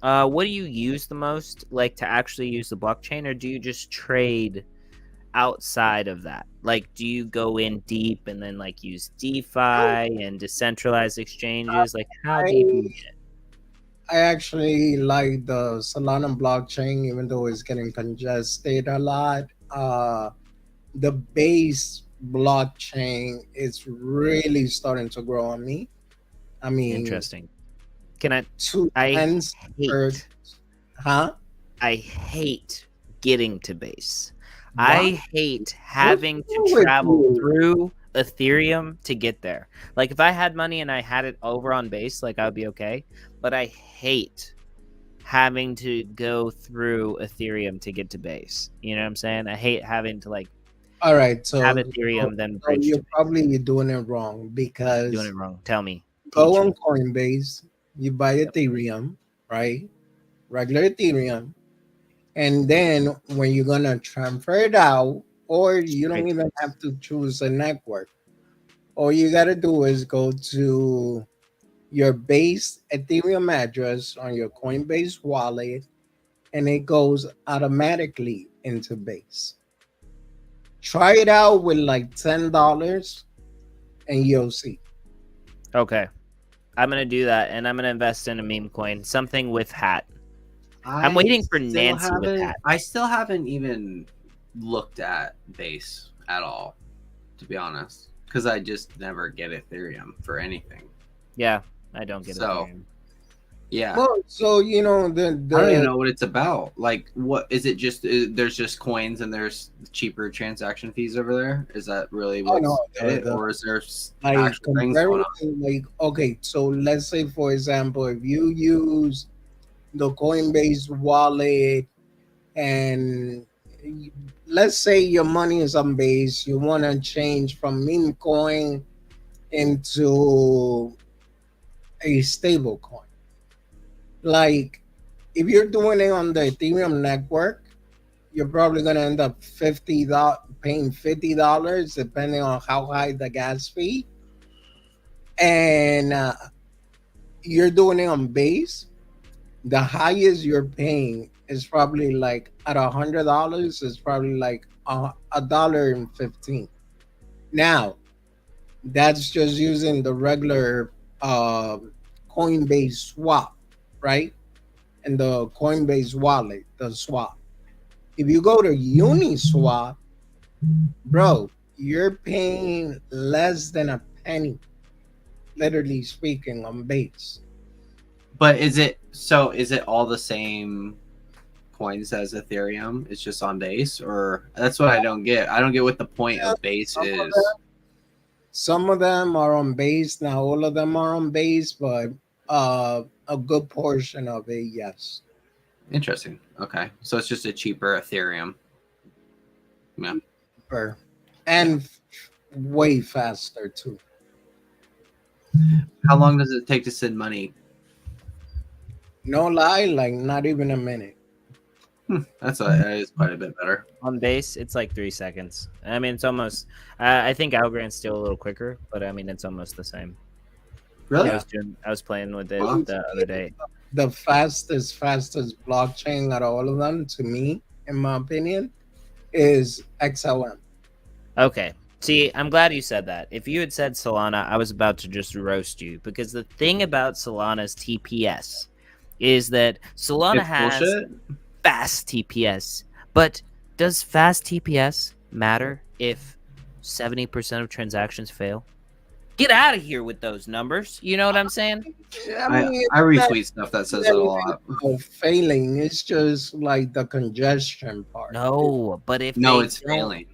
What do you use the most, like to actually use the blockchain, or do you just trade outside of that? Like, do you go in deep and then like use DeFi and decentralized exchanges? Like, how deep do you get? I actually like the Solana blockchain, even though it's getting congested a lot. The base blockchain is really starting to grow on me. I mean, Interesting. Can I? two I cents per, hate. huh? I hate getting to base. Why? I hate having wrong to with travel you? through Ethereum to get there. Like, if I had money and I had it over on base, like, I would be okay. But I hate having to go through Ethereum to get to base. You know what I'm saying? I hate having to like All right, so, have Ethereum then so bridge you're to base. probably doing it wrong because Doing it wrong. Tell me. go Teach on me. Coinbase, you buy Ethereum, right? Regular Ethereum, and then when you're gonna transfer it out, or you don't Straight to even base. have to choose a network. All you gotta do is go to your base Ethereum address on your Coinbase wallet, and it goes automatically into base. Try it out with like $10, and you'll see. Okay. I'm gonna do that, and I'm gonna invest in a meme coin, something with hat. I'm waiting for Nancy with that. I still haven't even looked at base at all, to be honest, because I just never get Ethereum for anything. Yeah, I don't get So, it. Yeah, Well, so you know I don't even know what it's about. Like, what is it? Just there's just coins and there's cheaper transaction fees over there. Is that really Oh, what's no, it, the- or is there like actual things going comparing, on? like, okay, so let's say for example, if you use the Coinbase wallet, and let's say your money is on base, you want to change from meme coin into a stable coin. Like, if you're doing it on the Ethereum network, you're probably gonna end up paying $50 depending on how high the gas fee, and you're doing it on base. The highest you're paying is probably like at $100 is probably like $1.15. Now, that's just using the regular Coinbase swap, right? And the Coinbase wallet, the swap. If you go to Uniswap, bro, you're paying less than a penny, literally speaking, on base. But is it so? Is it all the same coins as Ethereum? It's just on base, or that's what I don't get. I don't get what the point of base is. Some of them are on base. Not all of them are on base, but a good portion of it, yes. Interesting. Okay, so it's just a cheaper Ethereum. Yeah. And way faster too. How long does it take to send money? No lie, like not even a minute. That is quite a bit better. On base, it's like 3 seconds. I mean, it's almost. I think Algorand's still a little quicker, but I mean, it's almost the same. Really? I was playing with it Wow. the other day. The fastest blockchain out of all of them, to me, in my opinion, is XLM. Okay, See, I'm glad you said that. If you had said Solana, I was about to just roast you because the thing about Solana's TPS is that Solana It's has bullshit. fast TPS, but does fast TPS matter if 70% of transactions fail? Get out of here with those numbers. You know what I'm saying? I mean, I it's not retweet stuff that says it a lot. about failing. It's just like the congestion part. No, but if No, they it's don't failing.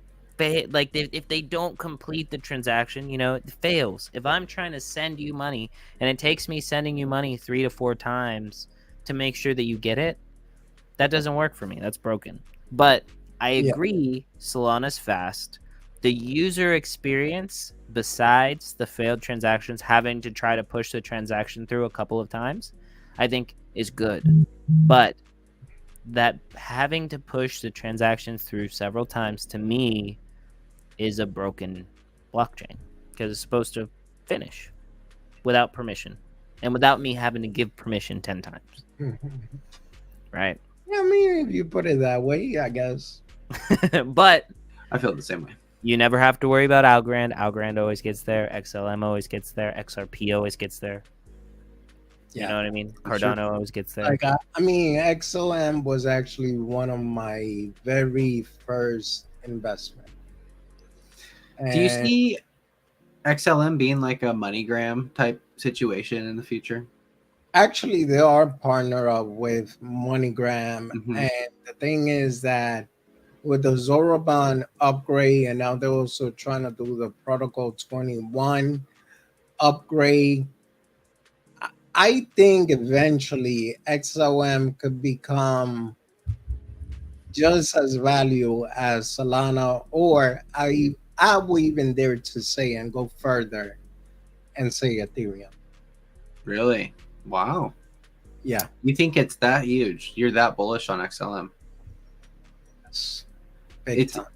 like if they don't complete the transaction, it fails. If I'm trying to send you money and it takes me sending you money 3 to 4 times to make sure that you get it, that doesn't work for me. That's broken. But I Yeah. agree Solana's fast. The user experience, besides the failed transactions, having to try to push the transaction through a couple of times, I think is good. But that having to push the transactions through several times, to me, is a broken blockchain because it's supposed to finish without permission and without me having to give permission 10 times. Right? I mean, if you put it that way, I guess. But I feel the same way. you never have to worry about Algorand. Algorand always gets there. XLM always gets there. XRP always gets there. You Yeah. know what I mean? That's true. Cardano always gets there. Like I mean, XOM was actually one of my very first investment. Do you And see XLM being like a MoneyGram type situation in the future? actually, they are partner up with MoneyGram, Mhm. and the thing is that with the Zoroban upgrade, and now they're also trying to do the Protocol 21 upgrade. I think eventually XOM could become just as value as Solana, or I would even dare to say and go further and say Ethereum. Really? Wow. Yeah, You think it's that huge? You're that bullish on XLM? it's big It's time.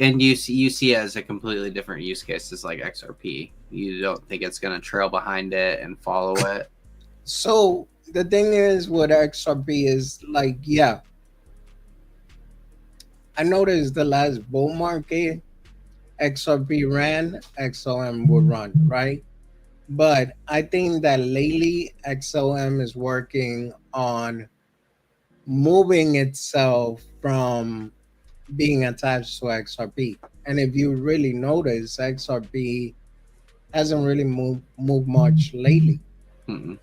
and you see it as a completely different use case as like XRP. You don't think it's gonna trail behind it and follow it? So the thing is with XRP is like, yeah, I noticed the last bull market XRP ran, XOM would run, right? But I think that lately XOM is working on moving itself from being attached to XRP. And if you really notice, XRP hasn't really moved much lately, Mm-mm.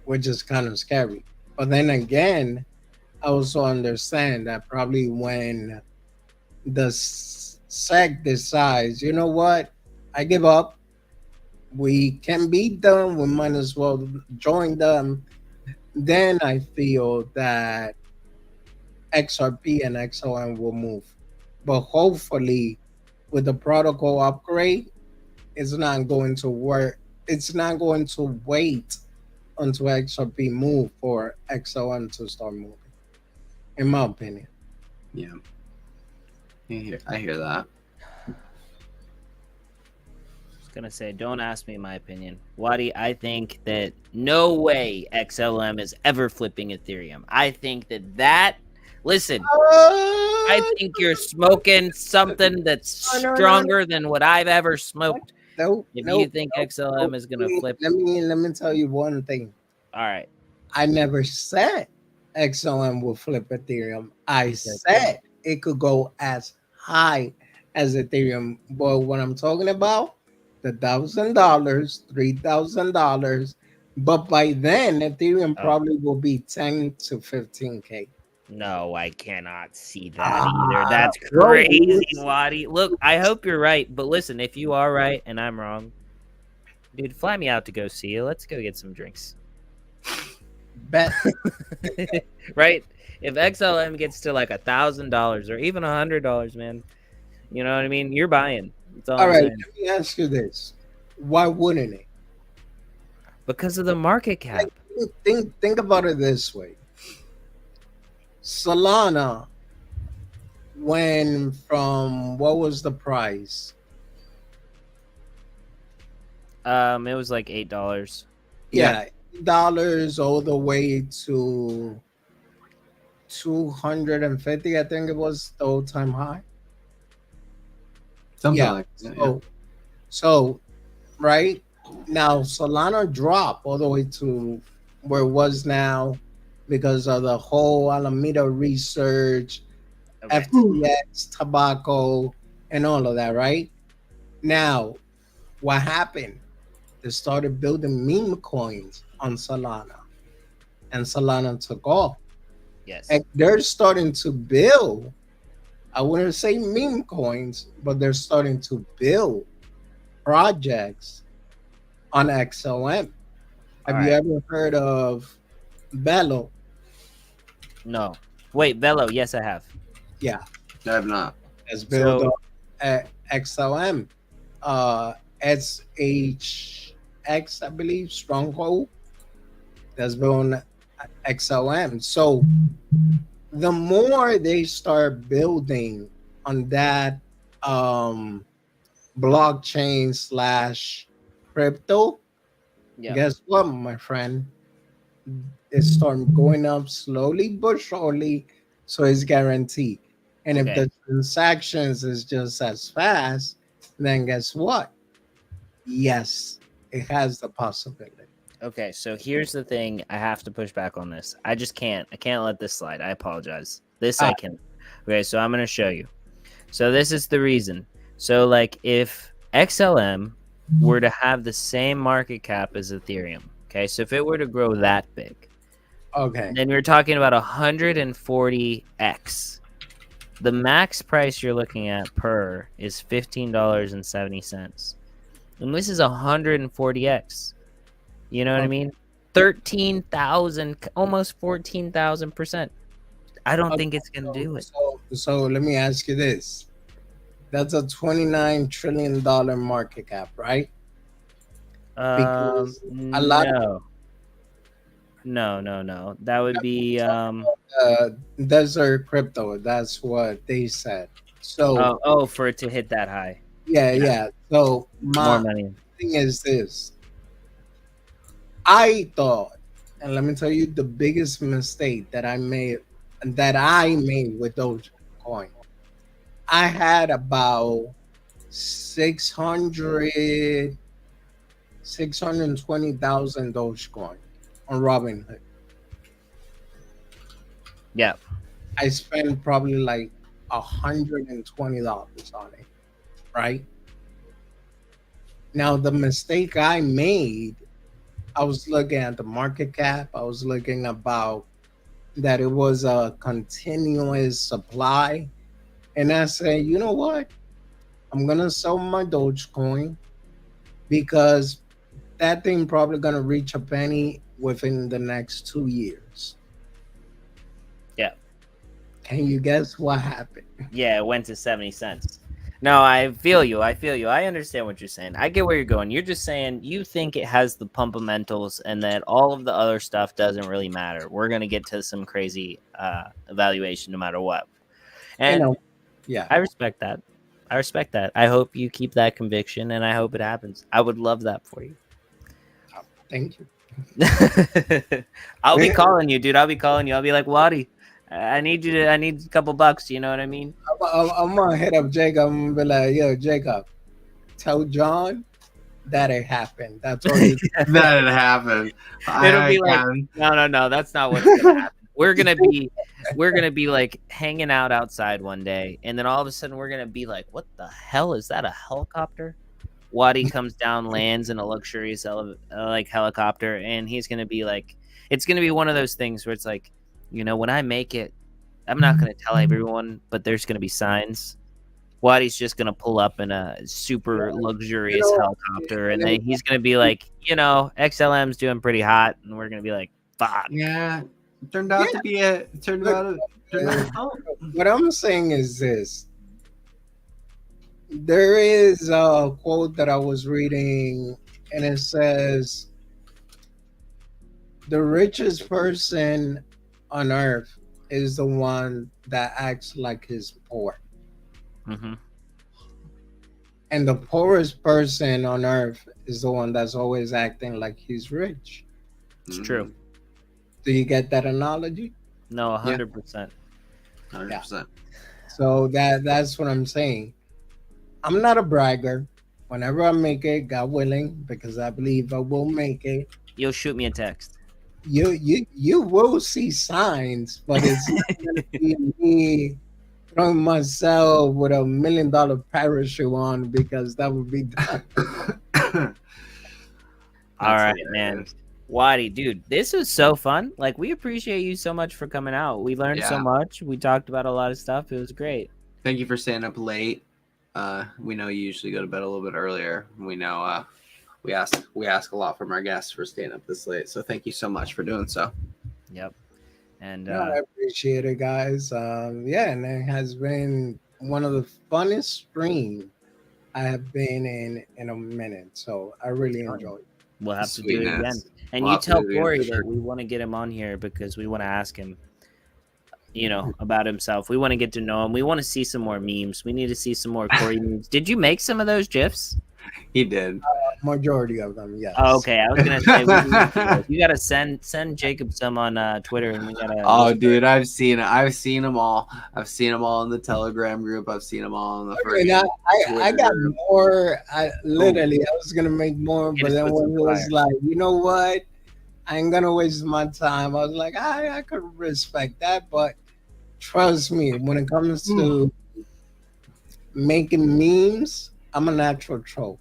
which is kind of scary. But then again, I also understand that probably when the SEC decides, you know what, I give up, we can beat them, we might as well join them, then I feel that XRP and XOM will move. But hopefully, with the protocol upgrade, it's not going to work. It's not going to wait until XRP move for XOM to start moving, in my opinion. Yeah. I hear that. Gonna say, don't ask me my opinion, Wadi. I think that no way XLM is ever flipping Ethereum. I think that listen, I think you're smoking something that's No, no, no, stronger than what I've ever smoked. No, If no, you think XLM is gonna flip, let me tell you one thing. all right. I never said XOM will flip Ethereum. I said said it could go as high as Ethereum. But what I'm talking about, the $1,000, $3,000. But by then, Ethereum Oh. probably will be 10 to 15K. No, I cannot see that either. That's bro, crazy, Wadi. Look, I hope you're right, but listen, if you are right and I'm wrong, dude, fly me out to go see you. Let's go get some drinks. Bet. Right? If XLM gets to like $1,000 or even $100, man, you know what I mean? You're buying. That's all All I'm right, saying. let me ask you this. Why wouldn't it? Because of the market cap. Think about it this way. Solana went from, what was the price? It was like $8. Yeah, dollars all the way to 250. I think it was the all-time high. Something Yeah. like that. So right now Solana dropped all the way to where it was now because of the whole Alameda research, Okay. FTX, tobacco, and all of that. Right now, what happened? They started building meme coins on Solana, and Solana took off. Yes. And they're starting to build. I wouldn't say meme coins, but they're starting to build projects on XOM. All Have you right. ever heard of Bello? No. Wait, Velo. Yes, I have. Yeah, I have not. that's built So on XOM. SHX, I believe, Stronghold. That's built on XOM. So the more they start building on that blockchain slash crypto, yeah. guess what, my friend? It start going up slowly but surely, so it's guaranteed. And if Okay. the transactions is just as fast, then guess what? Yes, it has the possibility. Okay. So here's the thing. I have to push back on this. I just can't. I can't let this slide. I apologize. This I Ah. can. Okay. So I'm gonna show you. So this is the reason. So like if XLM were to have the same market cap as Ethereum, okay, so if it were to grow that big, Okay. then you're talking about 140x. The max price you're looking at per is $15.70. And this is 140x. You know what I mean? 13,000, almost 14,000%. I don't think it's going to do it. So let me ask you this. That's a $29 trillion market cap, right? Because a lot of No. That would be desert crypto. That's what they said. So for it to hit that high. yeah. So More my money. thing is this. I thought, and let me tell you the biggest mistake that I made with Dogecoin. I had about 620,000 Dogecoin on Robinhood. Yeah. I spent probably like $120 on it, right? Now the mistake I made, I was looking at the market cap. I was looking about that it was a continuous supply, and I said, you know what? I'm gonna sell my Dogecoin because that thing probably gonna reach a penny within the next 2 years. Yeah. Can you guess what happened? Yeah, it went to 70 cents. No, I feel you. I understand what you're saying. I get where you're going. You're just saying you think it has the pumpamentals and that all of the other stuff doesn't really matter. We're going to get to some crazy evaluation no matter what. And Yeah. I respect that. I hope you keep that conviction and I hope it happens. I would love that for you. Thank you. I'll be calling you, dude. I'll be like, Waddy, I need a couple bucks. You know what I mean? I'm gonna hit up Jacob. I'm gonna be like, yo, Jacob, tell John that it happened. That's all you That had happened. It'll be like, no, that's not what's gonna happen. We're gonna be like hanging out outside one day, and then all of a sudden we're gonna be like, what the hell is that? A helicopter? Waddy comes down, lands in a luxurious like helicopter, and he's gonna be like, it's gonna be one of those things where it's like, you know, when I make it, I'm not gonna tell everyone, but there's gonna be signs. Waddy's just gonna pull up in a super luxurious helicopter, and then he's gonna be like, you know, XLM's doing pretty hot, and we're gonna be like, fuck. Yeah, it turned out to be it. It turned out. What I'm saying is this. There is a quote that I was reading, and it says, the richest person on earth is the one that acts like he's poor. Mm-hmm. And the poorest person on earth is the one that's always acting like he's rich. It's true. Do you get that analogy? No, 100%. 100%. So that's what I'm saying. I'm not a bragger. Whenever I make it, God willing, because I believe I will make it. You'll shoot me a text. You will see signs, but it's not gonna be me throwing myself with $1 million parachute on because that would be done. All right, hilarious. man. Waddy, dude, this was so fun. Like, we appreciate you so much for coming out. We learned so Yeah. much. We talked about a lot of stuff. It was great. Thank you for staying up late. We know you usually go to bed a little bit earlier. We know we ask a lot from our guests for staying up this late. So thank you so much for doing so. Yep. And No, I appreciate it, guys. Yeah, and it has been one of the funnest streams I have been in a minute. So I really enjoyed it. we'll have to do it again. Sweetness. And We'll you have to tell do it again Corey for that sure. we want to get him on here because we want to ask him, about himself. We want to get to know him. We want to see some more memes. We need to see some more Corey memes. Did you make some of those GIFs? He did. Majority of them, yes. Oh, okay. I was gonna say we need to see those. You gotta send Jacob some on Twitter, and we gotta. Oh, dude, I've seen them all. I've seen them all in the Telegram group. I've seen them all in the I mean, first. I got more. I was gonna make more, You but just then put when some it was fire. like, you know what, I ain't gonna waste my time. I was like, I could respect that, but trust me, when it comes to making memes, I'm a natural troll.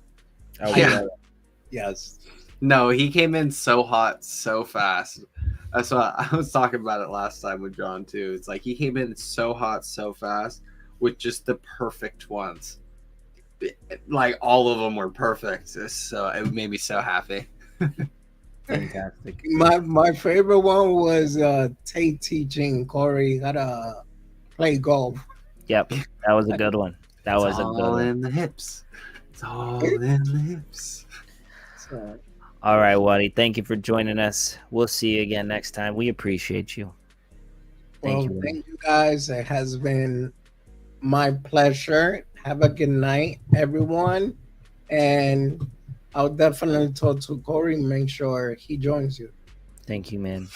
Oh, Yeah. Yes. No, he came in so hot, so fast. That's what I was talking about it last time with John too. It's like he came in so hot, so fast with just the perfect ones. Like all of them were perfect. So it made me so happy. Fantastic. My favorite one was Tate teaching Corey how to play golf. Yep, that was a good one. That was It's a good all one. in the hips. It's all in the hips. So, All right, Waddy. Thank you for joining us. We'll see you again next time. We appreciate you. Thank you. thank you guys. It has been my pleasure. Have a good night, everyone. And I'll definitely talk to Corey, make sure he joins you. Thank you, man.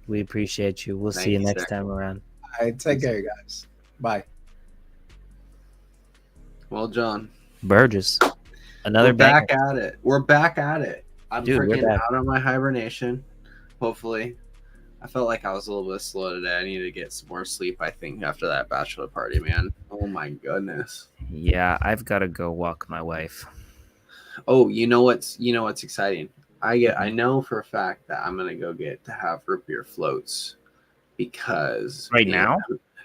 We appreciate you. We'll Thank see you you, next sir. time around. All right, take care, guys. Bye. Well, John, Burgess. Another we're back banger. at it. We're back at it. I'm Dude, we're freaking back. out of my hibernation. Hopefully. I felt like I was a little bit slow today. I need to get some more sleep, I think, after that bachelor party, man. Oh my goodness. Yeah, I've got to go walk my wife. Oh, you know what's exciting? I know for a fact that I'm gonna go get to have root beer floats because Right now?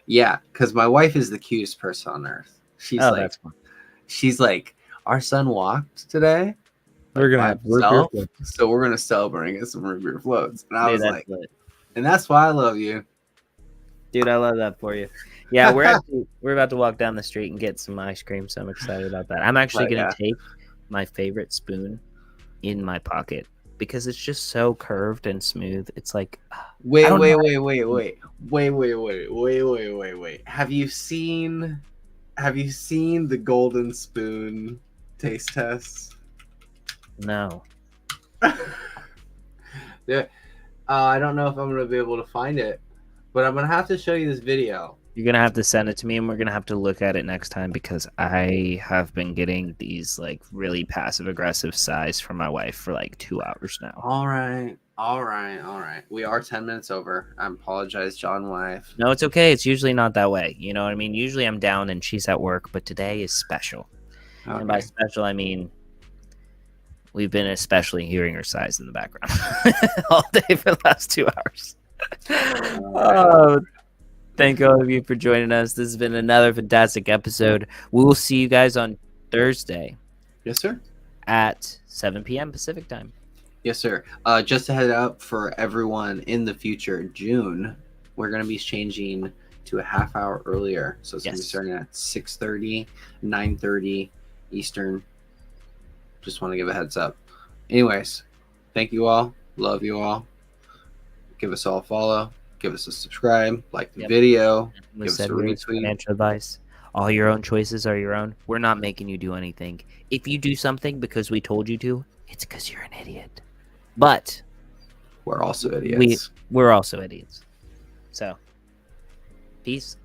Yeah, because my wife is the cutest person on earth. That's fun. She's like, our son walked today. We're gonna by have root beer himself, floats. so we're gonna celebrate and get some root beer floats. And I Dude, was that's like, lit. and that's why I love you. Dude, I love that for you. Yeah, we're about to walk down the street and get some ice cream, so I'm excited about that. I'm actually Right, gonna yeah. take my favorite spoon in my pocket because it's just so curved and smooth. It's like Wait. I don't Have you seen the golden spoon taste tests? no. Yeah. I don't know if I'm gonna be able to find it, but I'm gonna have to show you this video. You're gonna have to send it to me, and we're gonna have to look at it next time because I have been getting these like really passive aggressive sighs from my wife for like 2 hours now. All right. We are 10 minutes over. I apologize, John wife. No, it's okay. It's usually not that way. You know what I mean? Usually I'm down and she's at work, but today is special. And by Okay. special, I mean we've been especially hearing her sighs in the background all day for the last 2 hours. Oh, thank all of you for joining us. This has been another fantastic episode. We will see you guys on Thursday Yes, sir. at 7 p.m. Pacific time. Yes, sir. Just to head up for everyone in the future, June, we're going to be changing to a half hour earlier. So it's going to be Yes. starting at 6:30, 9:30 Eastern. Just want to give a heads up. Anyways, thank you all. Love you all. Give us all a follow. Give us a subscribe. Like the Yep. video. We Give us said a we retweet. financial advice. All your own choices are your own. We're not making you do anything. If you do something because we told you to, it's because you're an idiot. But We're also idiots. we're also idiots. So, peace.